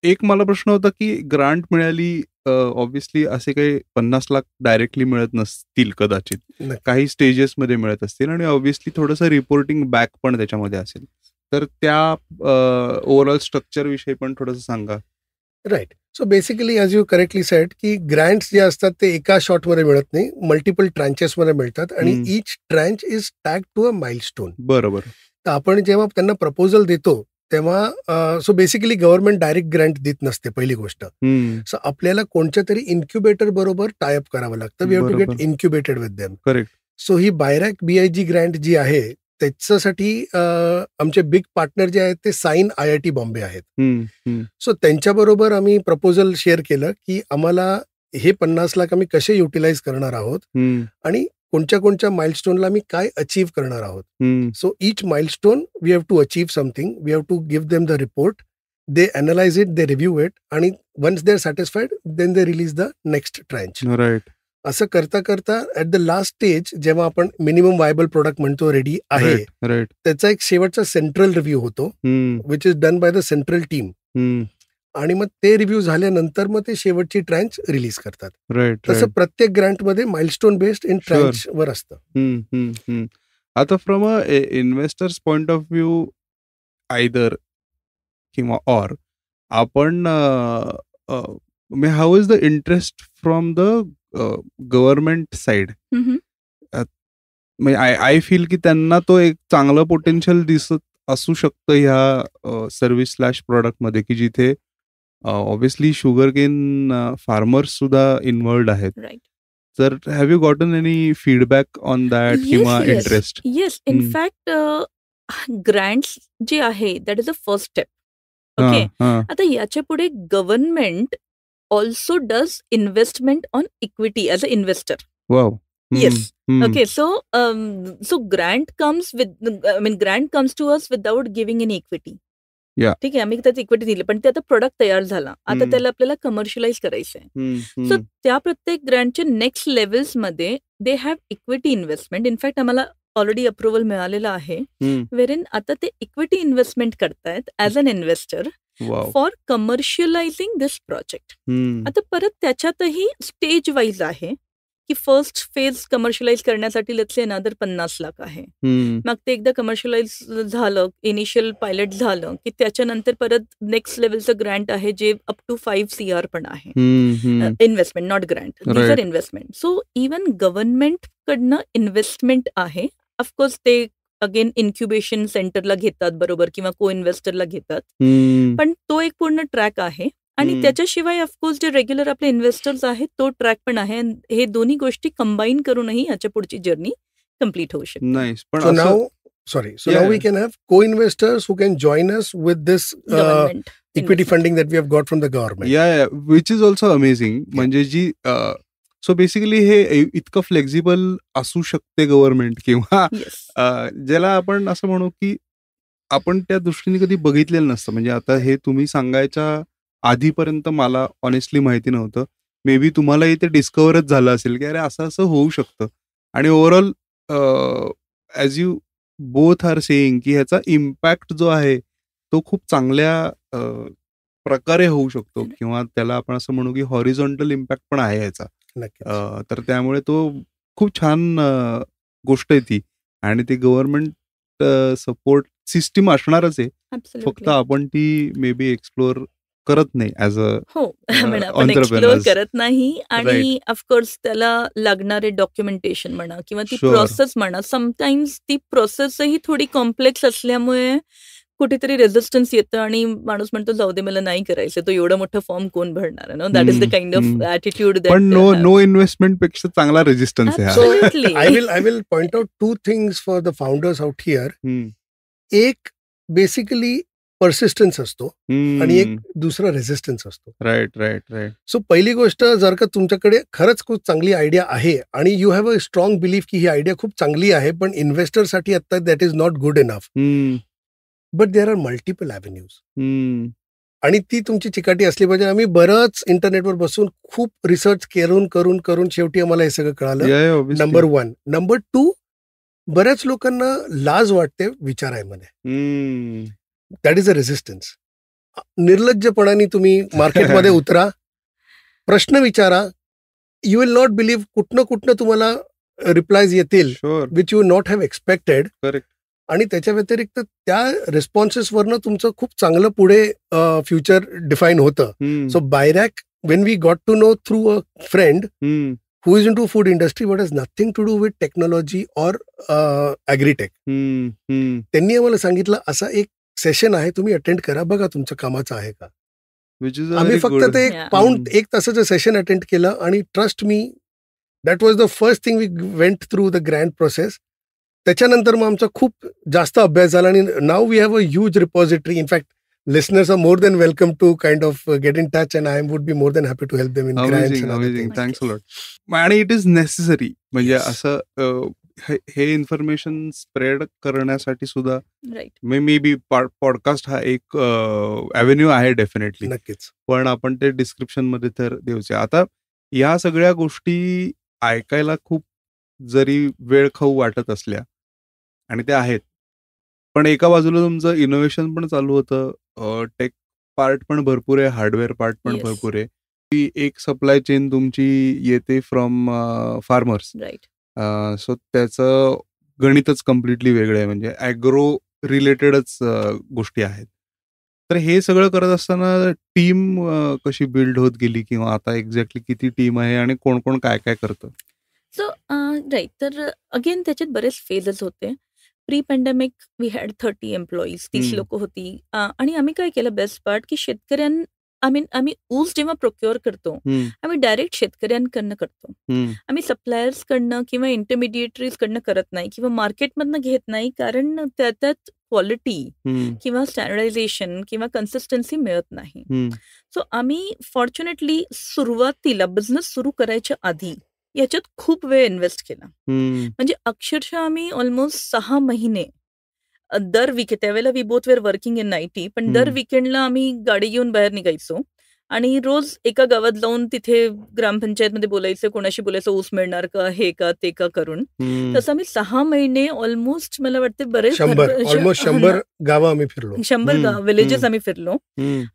एक मला प्रश्न होता की ग्रांट मिळाली, ऑब्व्हियसली असे काही 50 लाख डायरेक्टली मिळत नसतील कदाचित, काही स्टेजेस मध्ये मिळत असतील आणि ऑब्व्हियसली थोडंसं रिपोर्टिंग बॅक पण त्याच्यामध्ये असेल. तर त्या ओव्हरऑल स्ट्रक्चर विषयी पण थोडंसं सांगा. Right. So basically as you correctly said की ग्रँट्स जे असतात ते एका शॉटमध्ये मिळत नाही, मल्टिपल ट्रँचेसमध्ये मिळतात आणि each tranche is tag to a milestone. बरोबर. तर आपण जेव्हा त्यांना प्रपोजल देतो तेव्हा so basically government direct grant देत नसते पहिली गोष्ट. सो आपल्याला कोणत्या तरी इन्क्युबेटर बरोबर टायअप करावं लागतं. We have to get incubated with them. Correct. So ही BIRAC BIG ग्रँट जी आहे त्याच्यासाठी आमचे बिग पार्टनर जे आहेत ते साइन IIT बॉम्बे आहेत. सो त्यांच्याबरोबर आम्ही प्रपोजल शेअर केलं की आम्हाला हे 50 लाख आम्ही कसे युटिलाइज करणार आहोत आणि कोणत्या माइलस्टोनला आम्ही काय अचीव्ह करणार आहोत. So each milestone we have to achieve something, we have to give them the report, they analyse it, they review it, आणि once they are satisfied then they release the next tranche. Right. असं करता करता at the last stage जेव्हा आपण minimum viable product म्हणतो ready आहे, त्याचा एक शेवटचा सेंट्रल रिव्ह्यू होतो which is done by the central team, आणि मग ते रिव्ह्यू झाल्यानंतर मग ते शेवटची ट्रँच रिलीज करतात. तसं प्रत्येक ग्रँटमध्ये माइलस्टोन बेस्ड इन ट्रँच वर असतं. आता from a investors point of view either किंवा ऑर आपण how is the interest from the government side? I feel की त्यांना तो एक चांगलं पोटेन्शियल दिसत असू शकतं ह्या सर्व्हिस स्लॅश प्रोडक्ट मध्ये, की जिथे ऑब्व्हियसली शुगर केन फार्मर्स सुद्धा इन्व्हॉल्ड आहेत. तर have you gotten any feedback on that किंवा इंटरेस्ट? येस, इनफॅक्ट ग्रँट्स जे आहे that is a first step. Okay, आता याच्या पुढे government also does investment on equity as an investor. Wow. Yes. Okay. So grant comes grant comes to us without giving any equity. Yeah. ठीक आहे, आम्ही त्यात equity दिली, पण ते आता प्रोडक्ट तयार झाला, आता त्याला आपल्याला कमर्शियलाइज करायचं आहे. सो त्या प्रत्येक ग्रँटच्या नेक्स्ट लेवल्स मध्ये they have equity investment. In fact आम्हाला ऑलरेडी अप्रुव्हल मिळालेलं आहे, वेरिन आता ते इक्विटी इन्व्हेस्टमेंट करतायत as an investor for commercialising this project. आता परत त्याच्यातही स्टेज वाईज आहे की फर्स्ट फेज कमर्शियलाइज करण्यासाठी लेट्स से अनदर 50 लाख आहे. मग ते एकदा कमर्शियलाइज झालं, इनिशियल पायलट झालं की त्याच्यानंतर परत नेक्स्ट लेवलचं ग्रँट आहे जे अप टू 5 CR पण आहे. Investment, not grant, these are investment. So even government कडनं इन्व्हेस्टमेंट आहे. ऑफकोर्स ते अगेन इन्क्युबेशन सेंटरला घेतात बरोबर, किंवा को इन्व्हेस्टरला घेतात, पण तो एक पूर्ण ट्रॅक आहे. आणि त्याच्याशिवाय ऑफकोर्स जे रेग्युलर आपले इन्व्हेस्टर्स आहेत तो ट्रॅक पण आहे. हे दोन्ही गोष्टी कंबाईन करूनही याच्या पुढची जर्नी कम्प्लीट होऊ शकते. So now we can have co-investors who can join us with this equity funding that we have got from the government. Yeah, which is also amazing. म्हणजे जी सो बेसिकली हे इतकं flexible असू शकते government, किंवा ज्याला आपण असं म्हणू की आपण त्या दृष्टीने कधी बघितलेलं नसतं. म्हणजे आता हे तुम्ही सांगायच्या आधीपर्यंत मला ऑनेस्टली माहिती नव्हतं. मे बी तुम्हालाही ते डिस्कवरच झालं असेल की अरे असं असं होऊ शकतं. आणि overall as you both are saying की ह्याचा इम्पॅक्ट जो आहे तो खूप चांगल्या प्रकारे होऊ शकतो, किंवा त्याला आपण असं म्हणू की हॉरिझॉन्टल इम्पॅक्ट पण आहे ह्याचा. तर त्यामुळे तो खूप छान गोष्ट आहे ती, आणि ती गव्हर्नमेंट सपोर्ट सिस्टीम असणारच आहे. फक्त आपण ती मे बी एक्सप्लोर करत नाही ऍज अ आपण एक्सप्लोर करत नाही. आणि ऑफकोर्स त्याला लागणारे डॉक्युमेंटेशन म्हणा किंवा ती प्रोसेस म्हणा, समटाइम्स ती प्रोसेसही थोडी कॉम्प्लेक्स असल्यामुळे कुठेतरी रेझिस्टन्स येतं आणि माणूस म्हणतो जाऊ दे मला नाही करायचं, तो एवढा मोठा फॉर्म कोण भरणार. No, that is the kind of attitude. पण नो इन्व्हेस्टमेंट पेक्षा चांगला रेझिस्टन्स आहे. I will point out 2 things for the founders out here. एक बेसिकली परसिस्टन्स असतो आणि एक दुसरा रेझिस्टन्स असतो. राईट. सो पहिली गोष्ट, जर का तुमच्याकडे खरंच खूप चांगली आयडिया आहे आणि you have a strong belief की ही आयडिया खूप चांगली आहे, पण इन्व्हेस्टरसाठी आता that is not good enough, but there are multiple avenues, आणि ती तुमची चिकाटी असली पाहिजे. आम्ही बरंच इंटरनेटवर बसून खूप रिसर्च करून शेवटी आम्हाला हे सगळं कळालं. नंबर 1. नंबर 2, बऱ्याच लोकांना लाज वाटते विचारायमध्ये. That is a resistance. निर्लज्जपणाने तुम्ही मार्केटमध्ये उतरा, प्रश्न विचारा, यू विल नॉट बिलीव्ह कुठनं तुम्हाला रिप्लायज येतील which you not have expected. आणि त्याच्या व्यतिरिक्त त्या रिस्पॉन्सेसवरनं तुमचं खूप चांगलं पुढे फ्युचर डिफाईन होतं. So BIRAC when we got to know through a friend who is into food industry but has nothing to do with technology or agri-tech. त्यांनी आम्हाला सांगितलं असा एक सेशन आहे, तुम्ही अटेंड करा, बघा तुमच्या कामाचं आहे का. आम्ही फक्त ते एक तासाचं सेशन अटेंड केलं आणि trust me, that was the first thing we went through the grant process. त्याच्यानंतर मग आमचा खूप जास्त अभ्यास झाला आणि now we have a huge repository. In fact listeners are more than welcome to kind of get in touch, and I would be more than happy to help them in grants and other things. Thanks a lot. आणि it is necessary, म्हणजे असं हे information spread करण्यासाठी सुद्धा may be podcast हा एक avenue आहे definitely. नक्कीच. पण आपण ते डिस्क्रिप्शन मध्ये तर देऊचे. आता या सगळ्या गोष्टी ऐकायला खूप जरी वेळ खाऊ वाटत असल्या, आणि त्या आहेत, पण एका बाजूला तुमचं इनोव्हेशन पण चालू होतं, टेक पार्ट पण भरपूर आहे, हार्डवेअर पार्ट पण भरपूर आहे. ती एक सप्लाय चेन तुमची येते फ्रॉम फार्मर्स, सो त्याचं गणितच कम्प्लिटली वेगळं आहे, म्हणजे ॲग्रो रिलेटेडच गोष्टी आहेत. तर हे सगळं करत असताना टीम कशी बिल्ड होत गेली, किंवा आता एक्झॅक्टली किती टीम आहे आणि कोण कोण काय काय करतं? सो राईट, तर अगेन त्याच्यात बरेच फेजेस होते. Pre pandemic we had 30 employees, 30 लोक होती. आणि आम्ही काय केलं, बेस्ट पार्ट, की आम्ही ऊस जेव्हा प्रोक्युअर करतो, आम्ही डायरेक्ट शेतकऱ्यांकडनं करतो. आम्ही सप्लायर्स कडनं किंवा इंटरमिडिएटरीज कडनं करत नाही, किंवा मार्केटमधनं घेत नाही, कारण त्यात क्वालिटी किंवा स्टँडर्डायझेशन किंवा कन्सिस्टन्सी मिळत नाही. सो आम्ही फॉर्च्युनेटली सुरुवातीला बिझनेस सुरू करायच्या आधी याच्यात खूप वेळ इन्व्हेस्ट केला. म्हणजे अक्षरशः आम्ही ऑलमोस्ट 6 महिने दर वीकेंड, त्यावेळेला we both were working in IT, पण दर वीकेंडला आम्ही गाडी घेऊन बाहेर निघायचो आणि रोज एका गावात जाऊन तिथे ग्रामपंचायतमध्ये बोलायचं, कोणाशी बोलायचं, ऊस मिळणार का, हे का ते का करून. तसं आम्ही 6 महिने ऑलमोस्ट, मला वाटते बरेच 100 गावं आम्ही फिरलो, 100 गाव विलेजेस आम्ही फिरलो.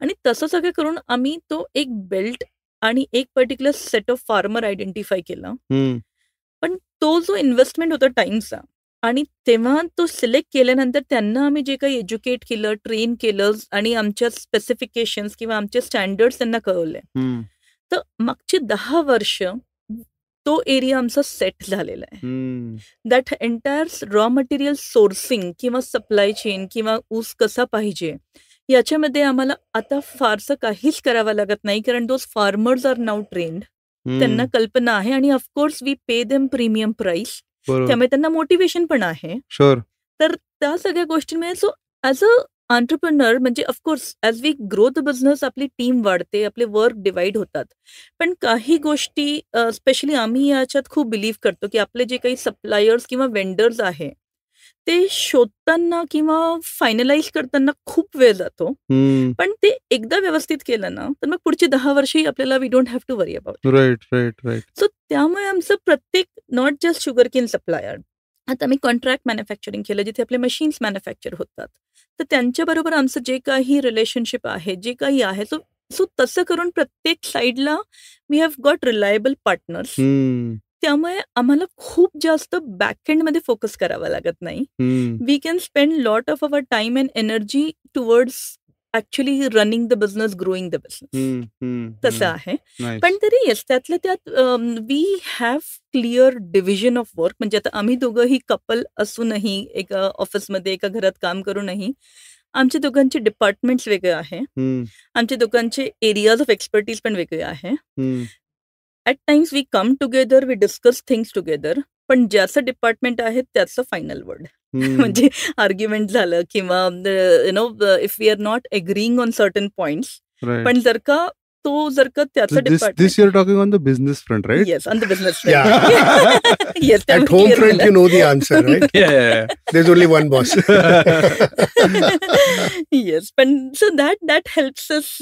आणि तसं सगळं करून आम्ही तो एक बेल्ट आणि एक particular set of farmer identify केला. पण तो जो इन्व्हेस्टमेंट होता टाइमचा, आणि तेव्हा तो सिलेक्ट केल्यानंतर त्यांना आम्ही जे काही एज्युकेट केलं, ट्रेन केलं, आणि आमच्या स्पेसिफिकेशन्स किंवा आमचे स्टँडर्ड्स त्यांना कळवले. तर मागची 10 वर्ष तो एरिया आमचा सेट झालेला आहे. That entire raw material sourcing किंवा सप्लाय चेन किंवा ऊस कसा पाहिजे, याच्यामध्ये आम्हाला आता फारसं काहीच करावं लागत नाही, कारण those farmers are now trained. त्यांना कल्पना आहे, आणि of course we pay them premium price, त्यामुळे त्यांना मोटिवेशन पण आहे. तर त्या सगळ्या गोष्टींमुळे, सो ॲज अ एंटरप्रेन्योर, म्हणजे of course as we grow the business, आपली टीम वाढते, आपले वर्क डिवाइड होतात. पण काही गोष्टी स्पेशली आम्ही याच्यात खूप बिलीव्ह करतो, की आपले जे काही सप्लायर्स किंवा वेंडर्स आहे, ते शोधताना किंवा फायनलाइज करताना खूप वेळ जातो. पण ते एकदा व्यवस्थित केलं ना, तर मग पुढची 10 वर्षही आपल्याला we don't have to worry about. Right. So त्यामुळे आमचं प्रत्येक, not just sugar cane supplier, आता आम्ही कॉन्ट्रॅक्ट मॅन्युफॅक्चरिंग केलं, जिथे आपले मशीन्स मॅन्युफॅक्चर होतात, तर त्यांच्याबरोबर आमचं जे काही रिलेशनशिप आहे, जे काही आहे, सो तसं करून प्रत्येक साईडला we have got reliable partners. त्यामुळे आम्हाला खूप जास्त बॅकएंडमध्ये फोकस करावा लागत नाही. We can spend lot of our time and energy towards actually running the business, growing the business. तसं आहे. पण तरी येस, त्यातल्या त्यात we have clear division of work. म्हणजे आता आम्ही दोघंही कपल असूनही, एका ऑफिसमध्ये एका घरात काम करूनही, आमच्या दोघांचे डिपार्टमेंट्स वेगळे आहे, आमच्या दोघांचे एरियाज ऑफ एक्सपर्टीज पण वेगळे आहे. At times we come together, we discuss things together, पण ज्याचं डिपार्टमेंट आहे त्याचं फायनल वर्ड. म्हणजे आर्ग्युमेंट झालं किंवा if we are not agreeing on certain points, पण जर का त्याचं department. This you're talking on the business front, right? Yes, on the business front. Yes, at home front you know the answer, right? Yeah. There's only one boss. Yes, but so that helps us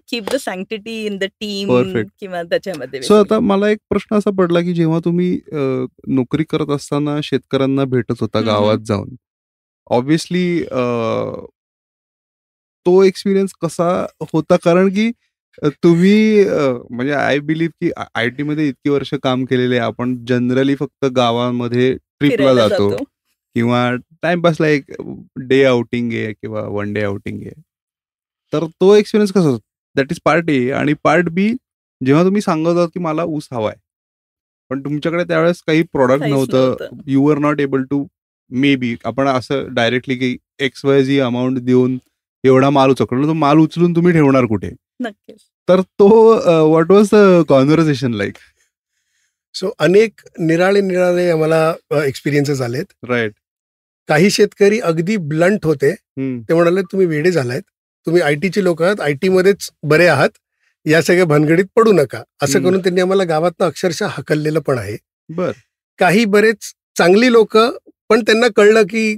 keep the sanctity in the team. Perfect. किंवा त्याच्यामध्ये. So आता मला एक प्रश्न असा पडला, की जेव्हा तुम्ही नोकरी करत असताना शेतकऱ्यांना भेटत होता गावात जाऊन, ऑब्व्हियसली तो एक्सपिरियन्स कसा होता? कारण की तुम्ही म्हणजे आय बिलीव्ह की IT मध्ये इतकी वर्ष काम केलेले, आपण जनरली फक्त गावामध्ये ट्रिपला जातो किंवा टाइमपासला एक डे आउटिंग आहे किंवा 1 डे आउटिंग आहे. तर तो एक्सपिरियन्स कसा होता? That is part A. आणि पार्ट B, जेव्हा तुम्ही सांगत होता की मला ऊस हवाय, पण तुमच्याकडे त्यावेळेस काही प्रोडक्ट नव्हतं, you are not able to, maybe आपण असं डायरेक्टली की XYZ अमाऊंट देऊन एवढा माल उचलला, तो माल उचलून तुम्ही ठेवणार कुठे? नक्कीच. तर तो what was the conversation like? So अनेक निराळे आम्हाला एक्सपिरियन्सेस आलेत. राईट. काही शेतकरी अगदी ब्लंट होते. ते म्हणाले तुम्ही वेडे झालायत, तुम्ही आयटीची लोक आहात, आयटी मध्येच बरे आहात, या सगळ्या भानगडीत पडू नका, असं करून त्यांनी आम्हाला गावातनं अक्षरशः हकललेलं पण आहे. बर. काही बरेच चांगली लोक, पण त्यांना कळलं की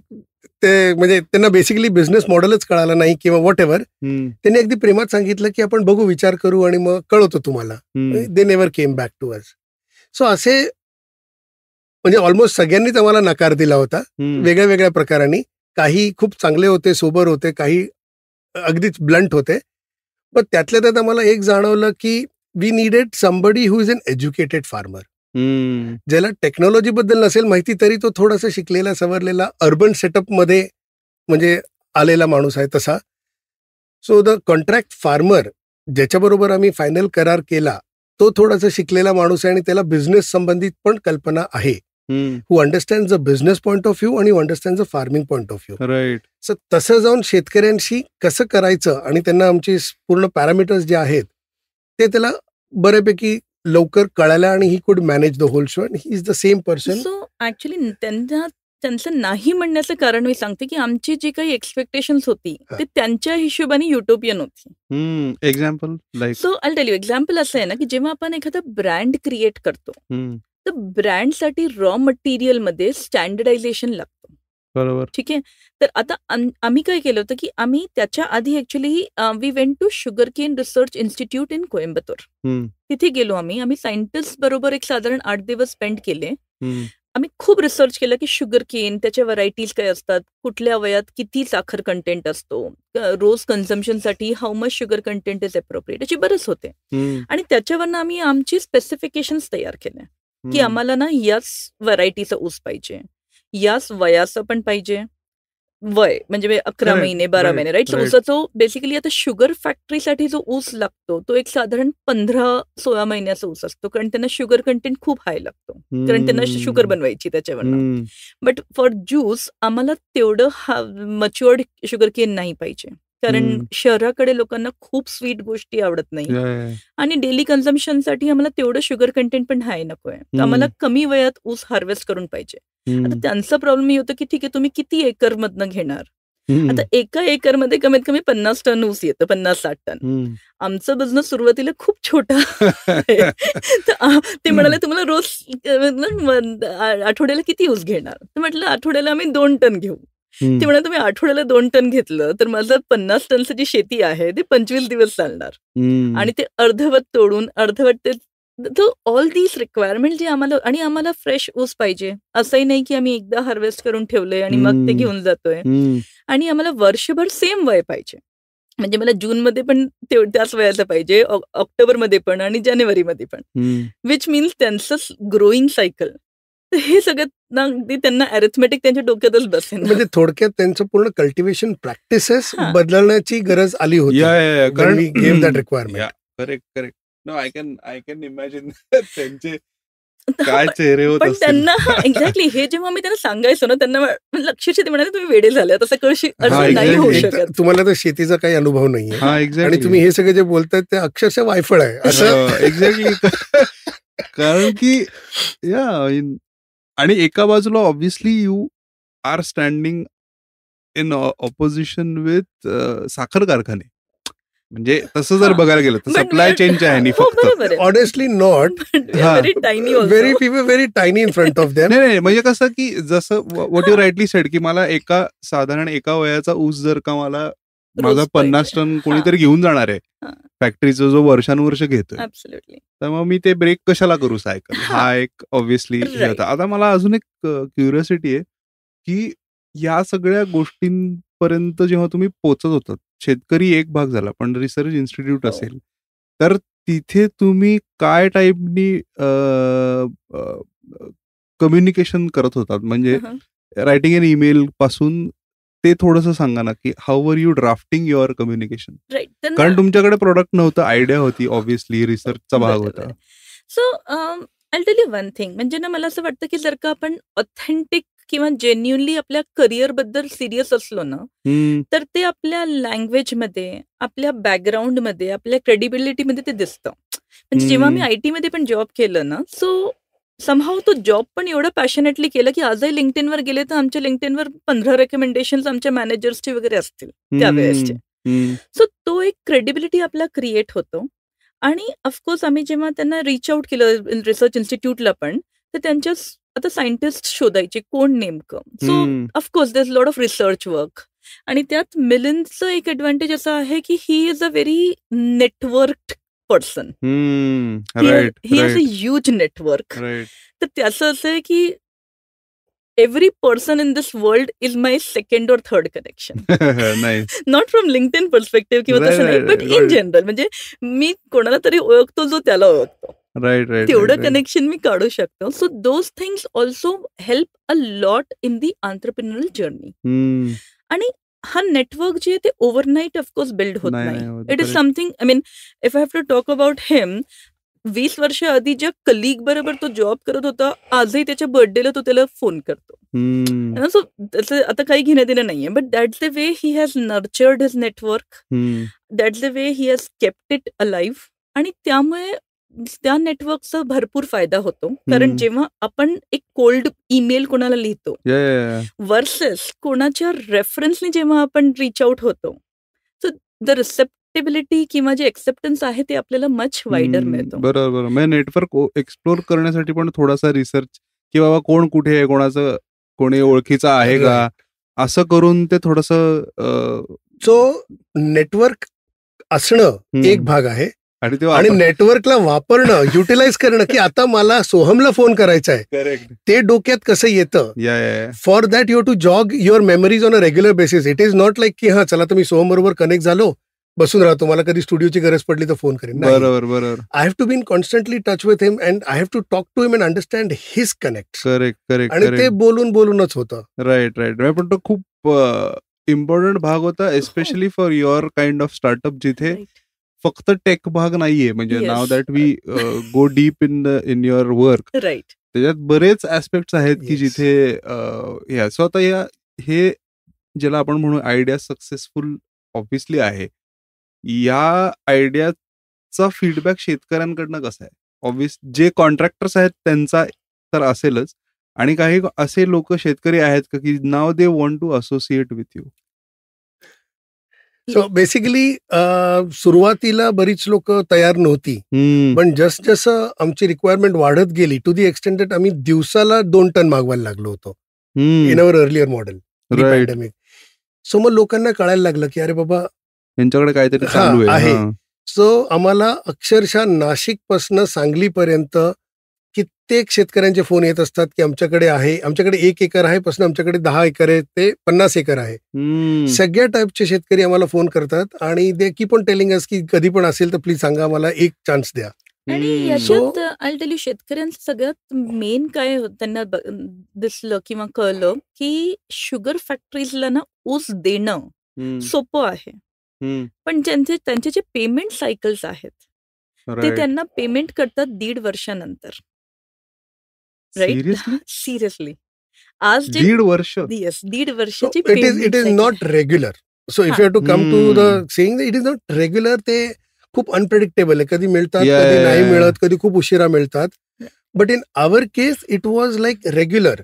ते म्हणजे त्यांना बेसिकली बिझनेस मॉडेलच कळालं नाही किंवा व्हॉट एव्हर, त्यांनी अगदी प्रेमात सांगितलं की आपण बघू, विचार करू आणि मग कळवतो तुम्हाला. They never came back to us. So असे म्हणजे ऑलमोस्ट सगळ्यांनीच आम्हाला नकार दिला होता वेगळ्या वेगळ्या प्रकारांनी. काही खूप चांगले होते, सोबर होते, काही अगदीच ब्लंट होते. पण त्यातल्या त्यात आम्हाला एक जाणवलं की we needed somebody who is an educated farmer. ज्याला टेक्नॉलॉजी बद्दल नसेल माहिती तरी तो थोडासा शिकलेला सवरलेला अर्बन सेटअप मध्ये म्हणजे आलेला माणूस आहे तसा. सो द कॉन्ट्रॅक्ट फार्मर ज्याच्याबरोबर आम्ही फायनल करार केला तो थोडासा शिकलेला माणूस आहे आणि त्याला बिझनेस संबंधित पण कल्पना आहे. Who understand the business point of view आणि who understand the farming point of view. Right. So तसं जाऊन शेतकऱ्यांशी कसं करायचं आणि त्यांना आमचे पूर्ण पॅरामीटर्स जे आहेत ते त्याला बऱ्यापैकी लवकर कळायला आणि he could manage the whole show and he is the same person. So actually त्यांचं नाही म्हणण्याचं कारण मी सांगते की आमची जी काही एक्सपेक्टेशन्स होती ते त्यांच्या हिशोबाने युटोपियन होती. Example like. So I tell you, example असं आहे ना की जेव्हा आपण एखादा ब्रँड क्रिएट करतो तर ब्रँडसाठी रॉ मटेरियल मध्ये स्टँडर्डायझेशन लागतं. बरोबर. ठीक आहे. तर आता आम्ही काय केलं होतं की आम्ही त्याच्या आधी actually we went to sugar cane research institute in Coimbatore. तिथे गेलो आम्ही सायंटिस्ट बरोबर एक साधारण 8 दिवस स्पेंड केले. आम्ही खूप रिसर्च केलं की शुगर केन, त्याच्या व्हरायटीज काय असतात, कुठल्या वयात किती साखर कंटेंट असतो, रोज कन्झम्पशनसाठी how much sugar content is appropriate, अशी बरेच होते. आणि त्याच्यावरनं आम्ही आमची स्पेसिफिकेशन्स तयार केल्या की आम्हाला ना याच व्हरायटीचा ऊस पाहिजे, याच वयाचं पण पाहिजे, वय म्हणजे 11 महिने 12 महिने. राईट. सो ऊसाचं बेसिकली आता शुगर फॅक्टरीसाठी जो ऊस लागतो तो एक साधारण 15-16 महिन्याचा ऊस असतो, कारण त्यांना शुगर कंटेंट खूप हाय लागतो, कारण त्यांना शुगर बनवायची त्याच्यावरनं. बट फॉर ज्यूस आम्हाला तेवढं मच्युअर्ड शुगर केन नाही पाहिजे, कारण शहराकडे लोकांना खूप स्वीट गोष्टी आवडत नाही आणि डेली कन्झम्पशनसाठी आम्हाला तेवढं शुगर कंटेंट पण हाय नकोय. आम्हाला कमी वयात ऊस हार्वेस्ट करून पाहिजे. आता त्यांचा प्रॉब्लेम होता की ठीक आहे तुम्ही किती एकर मधनं घेणार. आता एका एकर मध्ये कमीत कमी 50 टन ऊस येतं, 50-60 टन. आमचा बिझनेस सुरुवातीला खूप छोटा. ते म्हणाले तुम्हाला रोज आठवड्याला किती ऊस घेणार, तर म्हटलं आठवड्याला आम्ही 2 टन घेऊ. ते म्हणा तुम्ही आठवड्याला 2 टन घेतलं तर माझं 50 टनचं जी शेती आहे ते 25 दिवस चालणार आणि ते अर्धवट तोडून अर्धवट ते ऑल दीज रिक्वायरमेंट जे आम्हाला फ्रेश ऊस पाहिजे. असंही नाही की आम्ही एकदा हार्वेस्ट करून ठेवलंय आणि मग ते घेऊन जातोय. आणि आम्हाला वर्षभर सेम वय पाहिजे, म्हणजे मला जूनमध्ये पण त्याच वयाचं पाहिजे, ऑक्टोबरमध्ये पण आणि जानेवारीमध्ये पण, विच मीन्स त्यांचं ग्रोईंग सायकल. तर हे सगळं अगदी त्यांना अरिथमेटिक त्यांच्या डोक्यातच बसेल. म्हणजे थोडक्यात त्यांचं पूर्ण कल्टिवेशन प्रॅक्टिसेस बदलण्याची गरज आली होती. Correct. No, I can imagine त्यांचे काय चेहरे होत पण त्यांना एक्झॅक्टली हे जेव्हा मी त्यांना सांगायचो ना, त्यांना अक्षरशः ते म्हणाले तुम्ही वेडे झाले, असं कळशी नाही होऊ शकत. तुम्हाला तर शेतीचा काही अनुभव नाहीये आणि तुम्ही हे सगळे जे बोलताय ते अक्षरशः वायफळ आहे असं. एक्झॅक्टली. कारण की आणि एका बाजूला obviously you are standing in opposition with साखर कारखाने, म्हणजे तसं जर बघायला गेलं तर सप्लाय चेनच्या आहे फक्त. Honestly not very tiny in front of them. नाही, म्हणजे कसं की जसं व्हॉट यू राईटली सेड की मला साधारण एका वयाचा ऊस जर का मला माझा 50 टन कोणीतरी घेऊन जाणार आहे फॅक्टरीचा जो वर्षानुवर्ष घेतोय, तर मग मी ते ब्रेक कशाला करू सायकल, हा एक ऑब्व्हियसली होता. आता मला अजून एक क्युरिओसिटी आहे की या सगळ्या गोष्टींपर्यंत जेव्हा तुम्ही पोहोचत होतात, शेतकरी एक भाग झाला, पण रिसर्च इन्स्टिट्यूट असेल तर तिथे तुम्ही काय टाईपनी कम्युनिकेशन करत होतात, म्हणजे रायटिंग एन ईमेल पासून ते थोडंसं सांगा ना की how were you drafting your communication. कारण तुमच्याकडे प्रोडक्ट नव्हतं, आयडिया होती, ऑब्व्हियसली रिसर्चचा भाग होता. So I tell you one thing, म्हणजे ना मला असं वाटतं की जर का आपण ऑथेंटिक किंवा जेन्युअनली आपल्या करिअर बद्दल सिरियस असलो ना, तर ते आपल्या लँग्वेजमध्ये, आपल्या बॅकग्राऊंडमध्ये, आपल्या क्रेडिबिलिटीमध्ये ते दिसतं. म्हणजे जेव्हा मी आयटी मध्ये पण जॉब केलं ना, सो समहाऊ तो जॉब पण एवढं पॅशनेटली केलं की आजही लिंक्डइनवर गेले तर आमच्या लिंक्डइनवर 15 रेकमेंडेशन आमच्या मॅनेजर्सचे वगैरे असतील त्यावेळेसचे. सो तो एक क्रेडिबिलिटी आपला क्रिएट होतो. आणि ऑफकोर्स आम्ही जेव्हा त्यांना रिच आउट केलं रिसर्च इन्स्टिट्यूटला पण, तर त्यांच्या आता सायंटिस्ट शोधायचे कोण नेमकं. So of course there is lot of research work. आणि त्यात मिलिंदचं एक ऍडव्हान्टेज असं आहे की he is a very networked person. He has a huge network. तर त्याचं असं आहे की every person in this world is my second or third connection. Nice. Not from LinkedIn perspective किंवा तसं नाही, but in general. म्हणजे मी कोणाला तरी ओळखतो जो त्याला ओळखतो. तेवढं कनेक्शन मी काढू शकतो. So those things also help a lot in the entrepreneurial journey. आणि हा नेटवर्क जे आहे ते ओव्हरनाईट ऑफकोर्स बिल्ड होत नाही. It is something, I mean if I have to talk about him, 20 वर्ष आधी ज्या कलिग बरोबर तो जॉब करत होता, आजही त्याच्या बर्थडेला तो त्याला फोन करतो. सो त्याचं आता काही घेणं देणं नाहीये, but that's the way he has nurtured his network, that's the way he has kept it alive. आणि त्यामुळे त्या नेटवर्कचा भरपूर फायदा होतो. कारण जेव्हा आपण एक कोल्ड ईमेल कोणाला लिहितो वर्सेस कोणाच्या रेफरन्सने जेव्हा आपण रीच आउट होतो, सो द रिसेप्टेबिलिटी किंवा जे एक्सेप्टन्स आहे ते आपल्याला मच वाईडर मिळतो. बरोबर. म्हणजे नेटवर्क एक्सप्लोर करण्यासाठी पण थोडासा रिसर्च की बाबा कोण कुठे आहे, कोणाचं कोणी ओळखीचं आहे का, असं करून ते थोडंसं. सो नेटवर्क असणं एक भाग आहे आणि नेटवर्कला वापरणं, युटिलाइज करणं, की आता मला सोहमला फोन करायचा आहे, ते डोक्यात कसं येतं. For that you have to jog your memories on a regular basis. It is not like की हा चला तर मी सोहम बरोबर कनेक्ट झालो, बसून राहतो, मला कधी स्टुडिओची गरज पडली तर फोन करेन. बरोबर. I have to be in constantly touch with him and I have to talk to him and understand his connect. Correct. आणि ते बोलूनच होतं. राईट. पण तो खूप इम्पॉर्टंट भाग होता, especially for your kind of startup, जिथे फक्त टेक भाग नाहीये. म्हणजे now that we go deep in your work, त्याच्यात बरेच ऍस्पेक्ट्स आहेत की जिथे सो आता हे ज्याला आपण म्हणू आयडिया सक्सेसफुल ऑब्व्हियसली आहे, या आयडियाचा फीडबॅक शेतकऱ्यांकडनं कसा आहे? ऑब्व्हियस जे कॉन्ट्रॅक्टर्स आहेत त्यांचा तर असेलच, आणि काही असे लोक शेतकरी आहेत का की नाव they want to associate with you. So basically सुरुवातीला बरीच लोक तयार नव्हती, पण जसं आमची रिक्वायरमेंट वाढत गेली, टू दी एक्सटेंट दॅट आम्ही दिवसाला 2 टन मागवायला लागलो होतो in our earlier model pandemic. So मग लोकांना कळायला लागलं की अरे बाबा यांच्याकडे काहीतरी चालू आहे. सो आम्हाला अक्षरशः नाशिक पासून सांगलीपर्यंत कित्येक शेतकऱ्यांचे फोन येत असतात की आमच्याकडे 1 एकर आहे पासून आमच्याकडे 10 एकर आहे ते 50 एकर आहे. सगळ्या टाईपचे शेतकरी आम्हाला फोन करतात आणि they keep on telling us की कधी पण असेल तर प्लीज सांगा, मला एक चान्स द्या. आणि याच्यात आय टेल यू शेतकऱ्यांचं सगळ्यात मेन काय त्यांना दिसलं किंवा कळलं की शुगर फॅक्टरीजला ना ऊस देणं सोपं आहे, पण त्यांचे जे पेमेंट सायकल्स आहेत ते त्यांना पेमेंट करतात 1.5 वर्षानंतर. Right, seriously. आज 1.5 वर्ष, 1.5 वर्षाची it is not regular. So if you have to come to the saying it is not regular. ते खूप अनप्रेडिक्टेबल आहे, कधी मिळतात कधी नाही मिळत, कधी खूप उशिरा मिळतात. But in our case it was like regular.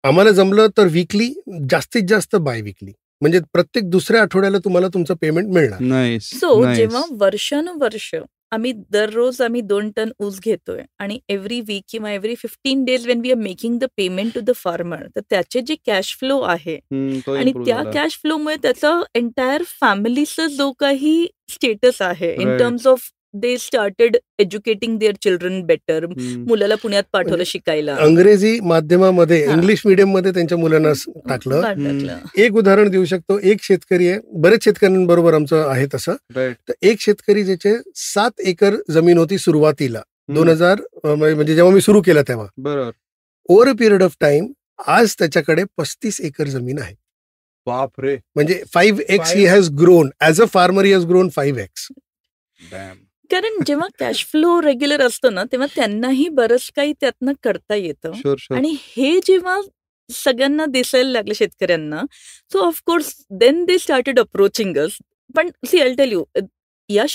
आम्हाला जमलं तर वीकली, जास्तीत जास्त बाय वीकली, म्हणजे प्रत्येक दुसऱ्या आठवड्याला तुम्हाला तुमचं पेमेंट मिळणार. सो जेव्हा वर्षानुवर्ष आम्ही दररोज 2 टन ऊस घेतोय आणि एव्हरी वीक किंवा every 15 days when we are making the payment to the farmer, तर त्याचे जे कॅश फ्लो आहे आणि त्या कॅश फ्लोमुळे त्याचा एंटायर फॅमिलीचा जो काही स्टेटस आहे in terms of they started educating their children better. मुलाला पुण्यात पाठवलं शिकायला, इंग्रजी माध्यमामध्ये, इंग्लिश मीडियम मध्ये त्यांच्या मुलांना टाकलं. एक उदाहरण देऊ शकतो. एक शेतकरी आहे, बरेच शेतकऱ्यांबरोबर आमचं आहे तसं. तर एक शेतकरी ज्याचे 7 एकर जमीन होती सुरुवातीला 2000 म्हणजे जेव्हा मी सुरू केलं तेव्हा, बरोबर, over a period of time आज त्याच्याकडे 35 एकर जमीन आहे. बापरे. म्हणजे 5x he has grown as a farmer, he has grown 5x. कारण जेव्हा कॅश फ्लो रेग्युलर असतो ना तेव्हा त्यांनाही बरंच काही त्यातनं करता येतं. आणि हे जेव्हा सगळ्यांना दिसायला लागलं शेतकऱ्यांना, so of course then they started approaching us. पण सी आय टेल यू, ज्या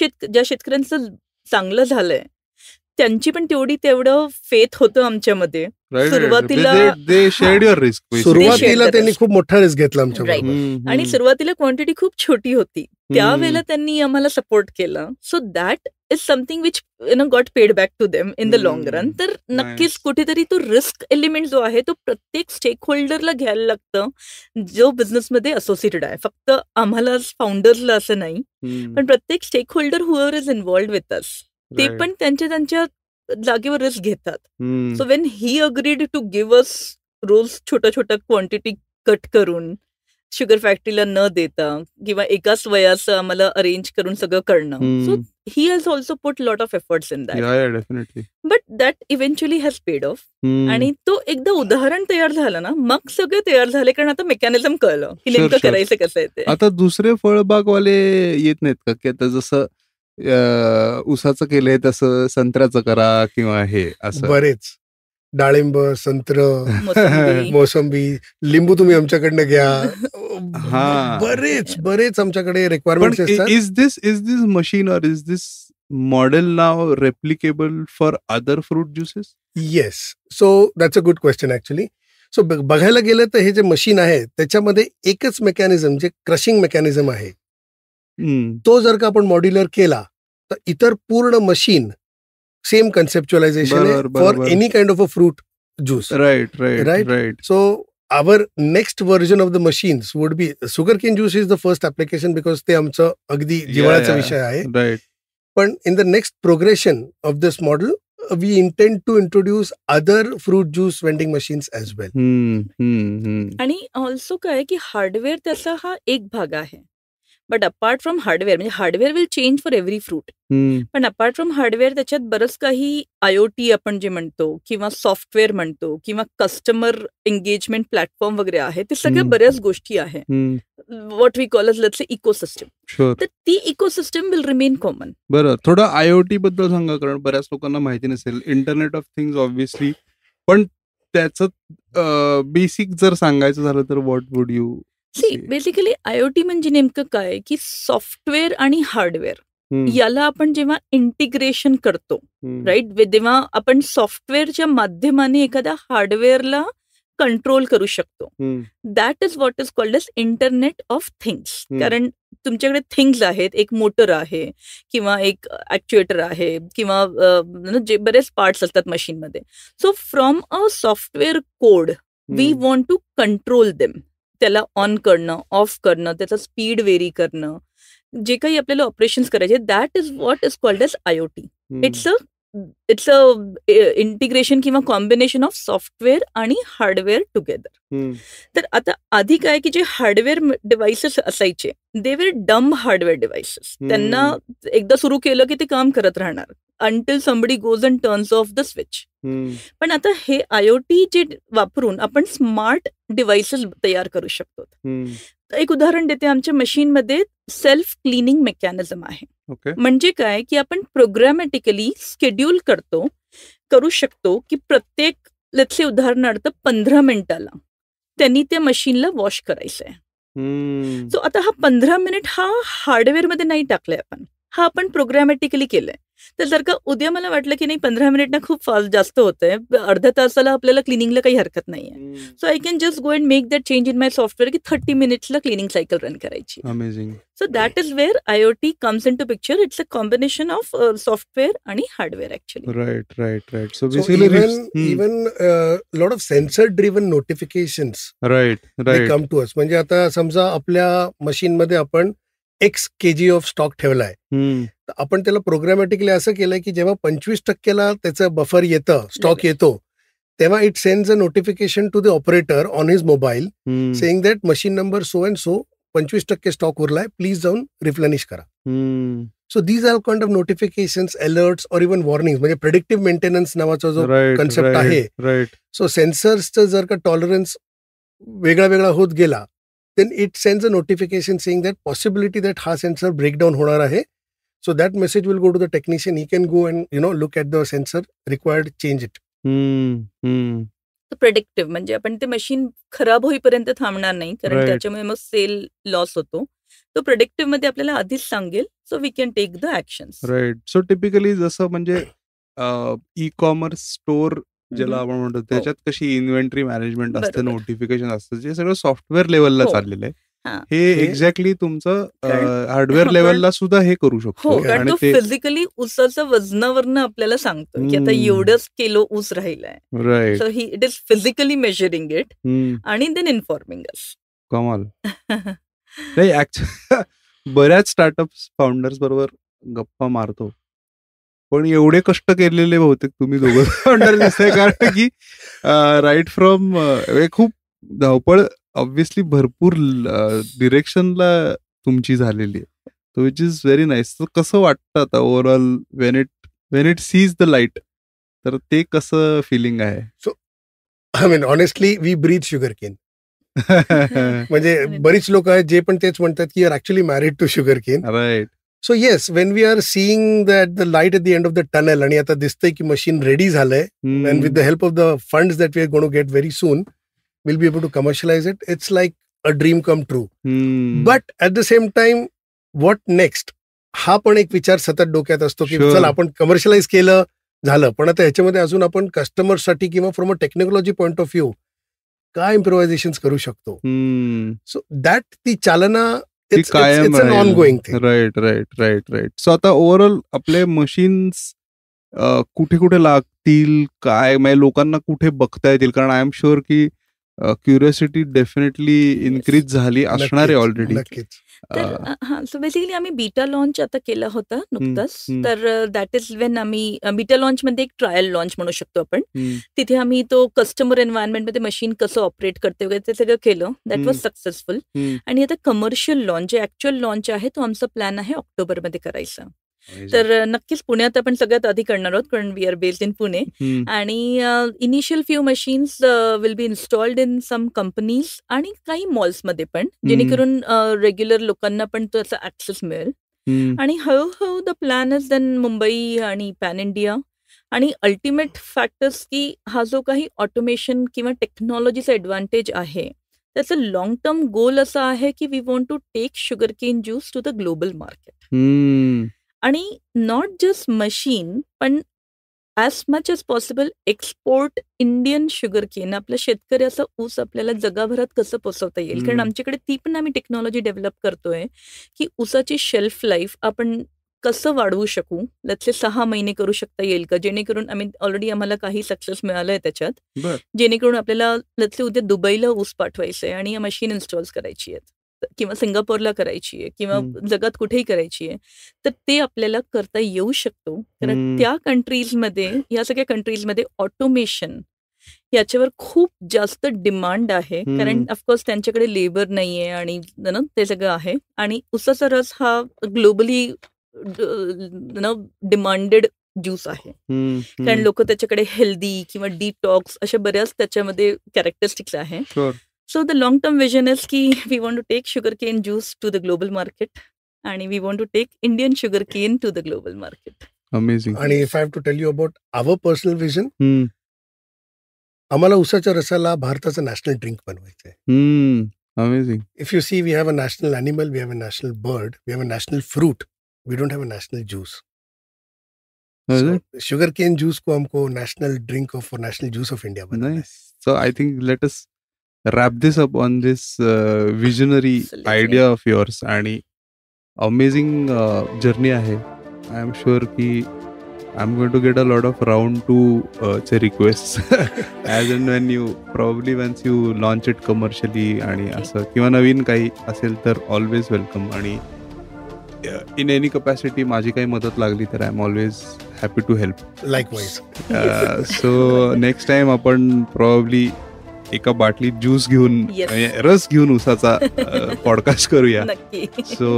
शेतकऱ्यांचं चांगलं झालंय त्यांची पण तेवढं फेथ होतं आमच्यामध्ये. सुरुवातीला त्यांनी खूप मोठा रिस्क घेतला आमच्या, आणि सुरुवातीला क्वांटिटी खूप छोटी होती, त्यावेळेला त्यांनी आम्हाला सपोर्ट केला. So that is something which got paid back to them in the long run. तर नक्कीच कुठेतरी तो रिस्क एलिमेंट जो आहे तो प्रत्येक स्टेक होल्डरला घ्यायला लागतं जो बिझनेसमध्ये असोसिएटेड आहे. फक्त आम्हाला फाउंडर्सला असं नाही, पण प्रत्येक stakeholder whoever is involved with us, ते पण त्यांच्या जागेवर रिस्क घेतात. So when he agreed to give us रोज छोटा क्वांटिटी कट करून शुगर फॅक्टरीला न देता किंवा एकाच वयाचं आम्हाला अरेंज करून सगळं करणं. So he has also put lot of efforts in that, but that eventually has paid of. आणि तो एकदा उदाहरण तयार झालं ना, मग सगळे तयार झाले, कारण आता मेकॅनिझम कळलं की नेमकं करायचं कसं आहे ते. आता दुसरे फळबागवाले येत नाहीत का की आता जसं ऊसाचं केलंय तसं संत्र्याचं करा किंवा हे असं? बरेच डाळिंब, संत्र, मोसंबी, लिंबू तुम्ही आमच्याकडनं घ्या. बरेच आमच्याकडे रिक्वायरमेंट्स असतात. इज दिस मशीन और is this model now replicable for other fruit juices? Yes, so that's a good question actually. So बघायला गेलं तर हे जे मशीन आहे त्याच्यामध्ये एकच मेकॅनिझम, जे क्रशिंग मेकॅनिझम आहे, तो जर का आपण मॉड्युलर केला तर इतर पूर्ण machine same conceptualisation for any kind of a fruit juice. Right. So our next version of the machines would be sugar cane juice is the first application, because ते आमचं अगदी जिव्हाळ्याचा विषय आहे. पण in the next progression of this model we intend to introduce other fruit juice vending machines as well. आणि also काय की हार्डवेअर त्याचा हा एक भाग आहे, बट अपार्ट फ्रॉम हार्डवेअर, म्हणजे hardware will change for every fruit, पण अपार्ट फ्रॉम हार्डवेअर त्याच्यात बरंच काही IoT आपण जे म्हणतो किंवा सॉफ्टवेअर म्हणतो किंवा कस्टमर एंगेजमेंट प्लॅटफॉर्म वगैरे आहे, ते सगळ्या बऱ्याच गोष्टी आहे. What we call as let's say ecosystem. तर ती इकोसिस्टम विल रिमेन कॉमन. बरं, थोडं IoT बद्दल सांगा, कारण बऱ्याच लोकांना माहिती नसेल. इंटरनेट ऑफ थिंग्स ऑब्व्हियसली, पण त्याचं बेसिक जर सांगायचं झालं तर what would you? Basically IoT म्हणजे नेमकं काय की सॉफ्टवेअर आणि हार्डवेअर याला आपण जेव्हा इंटिग्रेशन करतो, राईट, तेव्हा आपण सॉफ्टवेअरच्या माध्यमाने एखाद्या हार्डवेअरला कंट्रोल करू शकतो. That is what is called as internet of things. कारण तुमच्याकडे थिंग्स आहेत, एक मोटर आहे किंवा एक ऍक्च्युएटर आहे किंवा जे बरेच पार्ट्स असतात मशीनमध्ये. So from a software code we want to control them. त्याला ऑन करणं, ऑफ करणं, त्याचा स्पीड वेरी करणं, जे काही आपल्याला ऑपरेशन्स करायचे, that is what is called as IoT. It's a integration किंवा कॉम्बिनेशन ऑफ सॉफ्टवेअर आणि हार्डवेअर टुगेदर. तर आता आधी काय की जे हार्डवेअर डिव्हाइसेस असायचे, दे वर डम हार्डवेअर डिव्हाइसेस. त्यांना एकदा सुरू केलं की ते काम करत राहणार until somebody goes and turns off the switch. पण आता हे IoT जे वापरून आपण स्मार्ट डिव्हाइसेस तयार करू शकतो. एक उदाहरण देते, आमच्या मशीनमध्ये सेल्फ क्लिनिंग मेकॅनिझम आहे. म्हणजे काय की आपण प्रोग्रामॅटिकली शेड्यूल करू शकतो की प्रत्येक लेट्स से उदाहरणार्थ 15 मिनिटाला त्यांनी त्या मशीनला वॉश करायचंय. सो आता हा 15 मिनिट हा हार्डवेअरमध्ये नाही टाकलाय आपण, हा आपण प्रोग्रामॅटिकली केलंय. तर जर का उद्या मला वाटलं की नाही 15 मिनिटनं खूप फास्ट जास्त होतंय, अर्ध्या तासाला आपल्याला क्लिनिंगला काही हरकत नाहीये, so I can just go and make that change in my software की 30 मिनिट्सला क्लिनिंग सायकल रन करायची. Amazing. So that is where IoT comes into picture. It's a combination of software आणि hardware actually. Right. So basically even lot of sensor driven notifications right come to us. म्हणजे आता समजा आपल्या मशीनमध्ये आपण X kg of stock ठेवलाय, तर आपण त्याला प्रोग्रामॅटिकली असं केलंय की जेव्हा 25% त्याचं बफर येतं, स्टॉक येतो, तेव्हा it sends a notification to the operator on his mobile saying that machine number so and so 25% stock उरलाय, प्लीज जाऊन रिप्लेनिश करा. So these are kind of notifications, alerts और इवन वॉर्निंग. म्हणजे predictive maintenance नावाचा जो concept आहे. So सेन्सर्सचं जर का टॉलरन्स वेगळा होत गेला, then it sends a notification saying that possibility that हा sensor breakdown होणार आहे. So that message will go to the technician. He can go and look at the sensor, required change it. Predictive म्हणजे आपण ते machine खराब होईपर्यंत थांबणार नाही, कारण त्याच्यामुळे मग सेल लॉस होतो. तो प्रेडिक्टिव्ह मध्ये आपल्याला आधीच सांगेल, so we can take the actions. Right. So typically जसं म्हणजे ई कॉमर्स स्टोअर ज्याला आपण म्हणतो त्याच्यात कशी इन्व्हेंटरी मॅनेजमेंट असते, नोटिफिकेशन असतं, जे सगळं सॉफ्टवेअर लेवलला चाललेलं आहे. हे एक्झॅक्टली तुमचं हार्डवेअर लेवलला सुद्धा हे करू शकतो. आणि ते फिजिकली ऊसाचं वजनावरनं आपल्याला सांगतो की आता एवढंच किलो ऊस राहिलाय. Right. So it is physically measuring it आणि देन इन्फॉर्मिंग अस. कमाल. नाही बऱ्याच स्टार्टअप फाउंडर्स बरोबर गप्पा मारतो, पण एवढे कष्ट केलेले बहुतेक तुम्ही दोघं फाउंडर दिसताय, कारण की राईट फ्रॉम खूप धावपळ ऑब्व्हियसली भरपूर डिरेक्शनला तुमची झालेली आहे, विच इज व्हेरी नाईस. कसं वाटतं आता overall when it sees the light, तर ते कसं फिलिंग आहे? So I mean honestly we breathe sugarcane. म्हणजे बरीच लोक आहेत जे पण तेच म्हणतात की you are actually married to sugarcane. Right. So yes, when we are seeing that the light at the end of the tunnel, आणि आता दिसतंय की मशीन रेडी झालंय, and with the help of the funds that we are going to get very soon, we'll be able to commercialize it. It's like a dream come true. But at the same time, what next? हा पण एक विचार सतत डोक्यात असतो की चल आपण कमर्शियलाइज केलं झालं, पण आता ह्याच्यामध्ये अजून आपण कस्टमरसाठी किंवा from a technology point of view काय इम्प्रोव्हायझेशन करू शकतो. सो दॅट ती चालना it's an ongoing thing. Right. So आता ओव्हरऑल आपले मशीन्स कुठे कुठे लागतील, काय म्हणजे लोकांना कुठे बघता येतील, कारण आय एम शुअर की क्युरियोसिटी डेफिनेटली इन्क्रीज झाली असणार आहे ऑलरेडी. सो बेसिकली आम्ही बीटा लॉन्च आता केला होता नुकताच. तर दॅट इज वेन आम्ही बीटा लॉन्च मध्ये एक ट्रायल लॉन्च म्हणू शकतो आपण. तिथे आम्ही तो कस्टमर एन्व्हायरमेंट मध्ये मशीन कसं ऑपरेट करते वगैरे ते सगळं केलं. That was successful. आणि आता कमर्शियल लॉन्च, जे ऍक्च्युअल लॉन्च आहे, तो आमचा प्लॅन आहे ऑक्टोबरमध्ये करायचा. तर नक्कीच पुण्यात आपण सगळ्यात आधी करणार आहोत, कारण we are based in Pune. आणि initial few machines will be installed in some companies आणि काही मॉल्समध्ये पण, जेणेकरून रेग्युलर लोकांना पण त्याचा ऍक्सेस मिळेल. आणि हळूहळू the plan is then Mumbai आणि पॅन इंडिया. आणि अल्टिमेट फॅक्टर्स की हा जो काही ऑटोमेशन किंवा टेक्नॉलॉजीचा ऍडव्हान्टेज आहे, त्याचं लॉंग टर्म गोल असा आहे की we want to take sugarcane juice to the global market. आणि नॉट जस्ट मशीन, पण as much as possible export Indian sugarcane, आपल्या शेतकऱ्याचा ऊस आपल्याला जगभरात कसं पोचवता येईल. कारण आमच्याकडे ती पण आम्ही टेक्नॉलॉजी डेव्हलप करतोय की ऊसाची शेल्फ लाईफ आपण कसं वाढवू शकू. त्यातले 6 महिने करू शकता येईल का, जेणेकरून आम्ही ऑलरेडी आम्हाला काही सक्सेस मिळालंय त्याच्यात, जेणेकरून आपल्याला त्यातले उद्या दुबईला ऊस पाठवायचंय आणि या मशीन इन्स्टॉल करायची आहेत, किंवा सिंगापूरला करायची आहे, किंवा जगात कुठेही करायची आहे, तर ते आपल्याला करता येऊ शकतो. कारण त्या कंट्रीजमध्ये, या सगळ्या कंट्रीजमध्ये ऑटोमेशन याच्यावर खूप जास्त डिमांड आहे. कारण ऑफकोर्स त्यांच्याकडे लेबर नाहीये आणि ते सगळं आहे. आणि ऊसाचा रस हा ग्लोबली डिमांडेड ज्यूस आहे, कारण लोक त्याच्याकडे हेल्दी किंवा डिटॉक्स अशा बऱ्याच त्याच्यामध्ये कॅरेक्टरिस्टिक्स आहे. So the long-term vision is ki we want to take sugarcane juice to the global market, and we want to take Indian sugarcane to the global market. Amazing. And if I have to tell you about our personal vision, आम्हाला उसाच्या रसाला भारताचं national drink बनवायचं आहे. Amazing. If you see, we have a national animal, we have a national bird, we have a national fruit. We don't have a national juice. So sugarcane juice को हमको national drink of or national juice of India banana है. Nice. So I think let us wrap this up on this visionary idea of yours. आणि amazing journey आहे. I am sure की I'm going to get a lot of round to say requests as and when you probably once you launch it commercially आणि असं किंवा नवीन काही असेल तर always welcome. आणि in any capacity माझी काही मदत लागली तर I am always happy to help. Likewise. So next time आपण probably एका बाटलीत ज्यूस घेऊन, रस घेऊन उसाचा पॉडकास्ट करूया. सो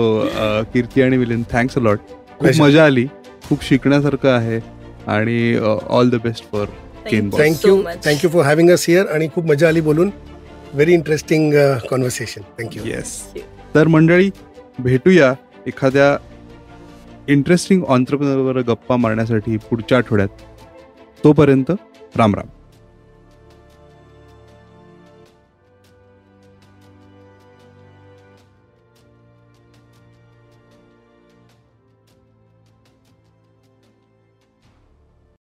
कीर्ती आणि मिलिंद, थँक्स अ लॉट. खूप मजा आली, खूप शिकण्यासारखं आहे. आणि all the best for cane boss. Thank you for having us here. आणि खूप मजा आली बोलून. Very interesting conversation. Thank you. Yes. तर मंडळी, भेटूया एखाद्या इंटरेस्टिंग ऑन्ट्रप्रेनरवर गप्पा मारण्यासाठी पुढच्या आठवड्यात. तोपर्यंत राम राम.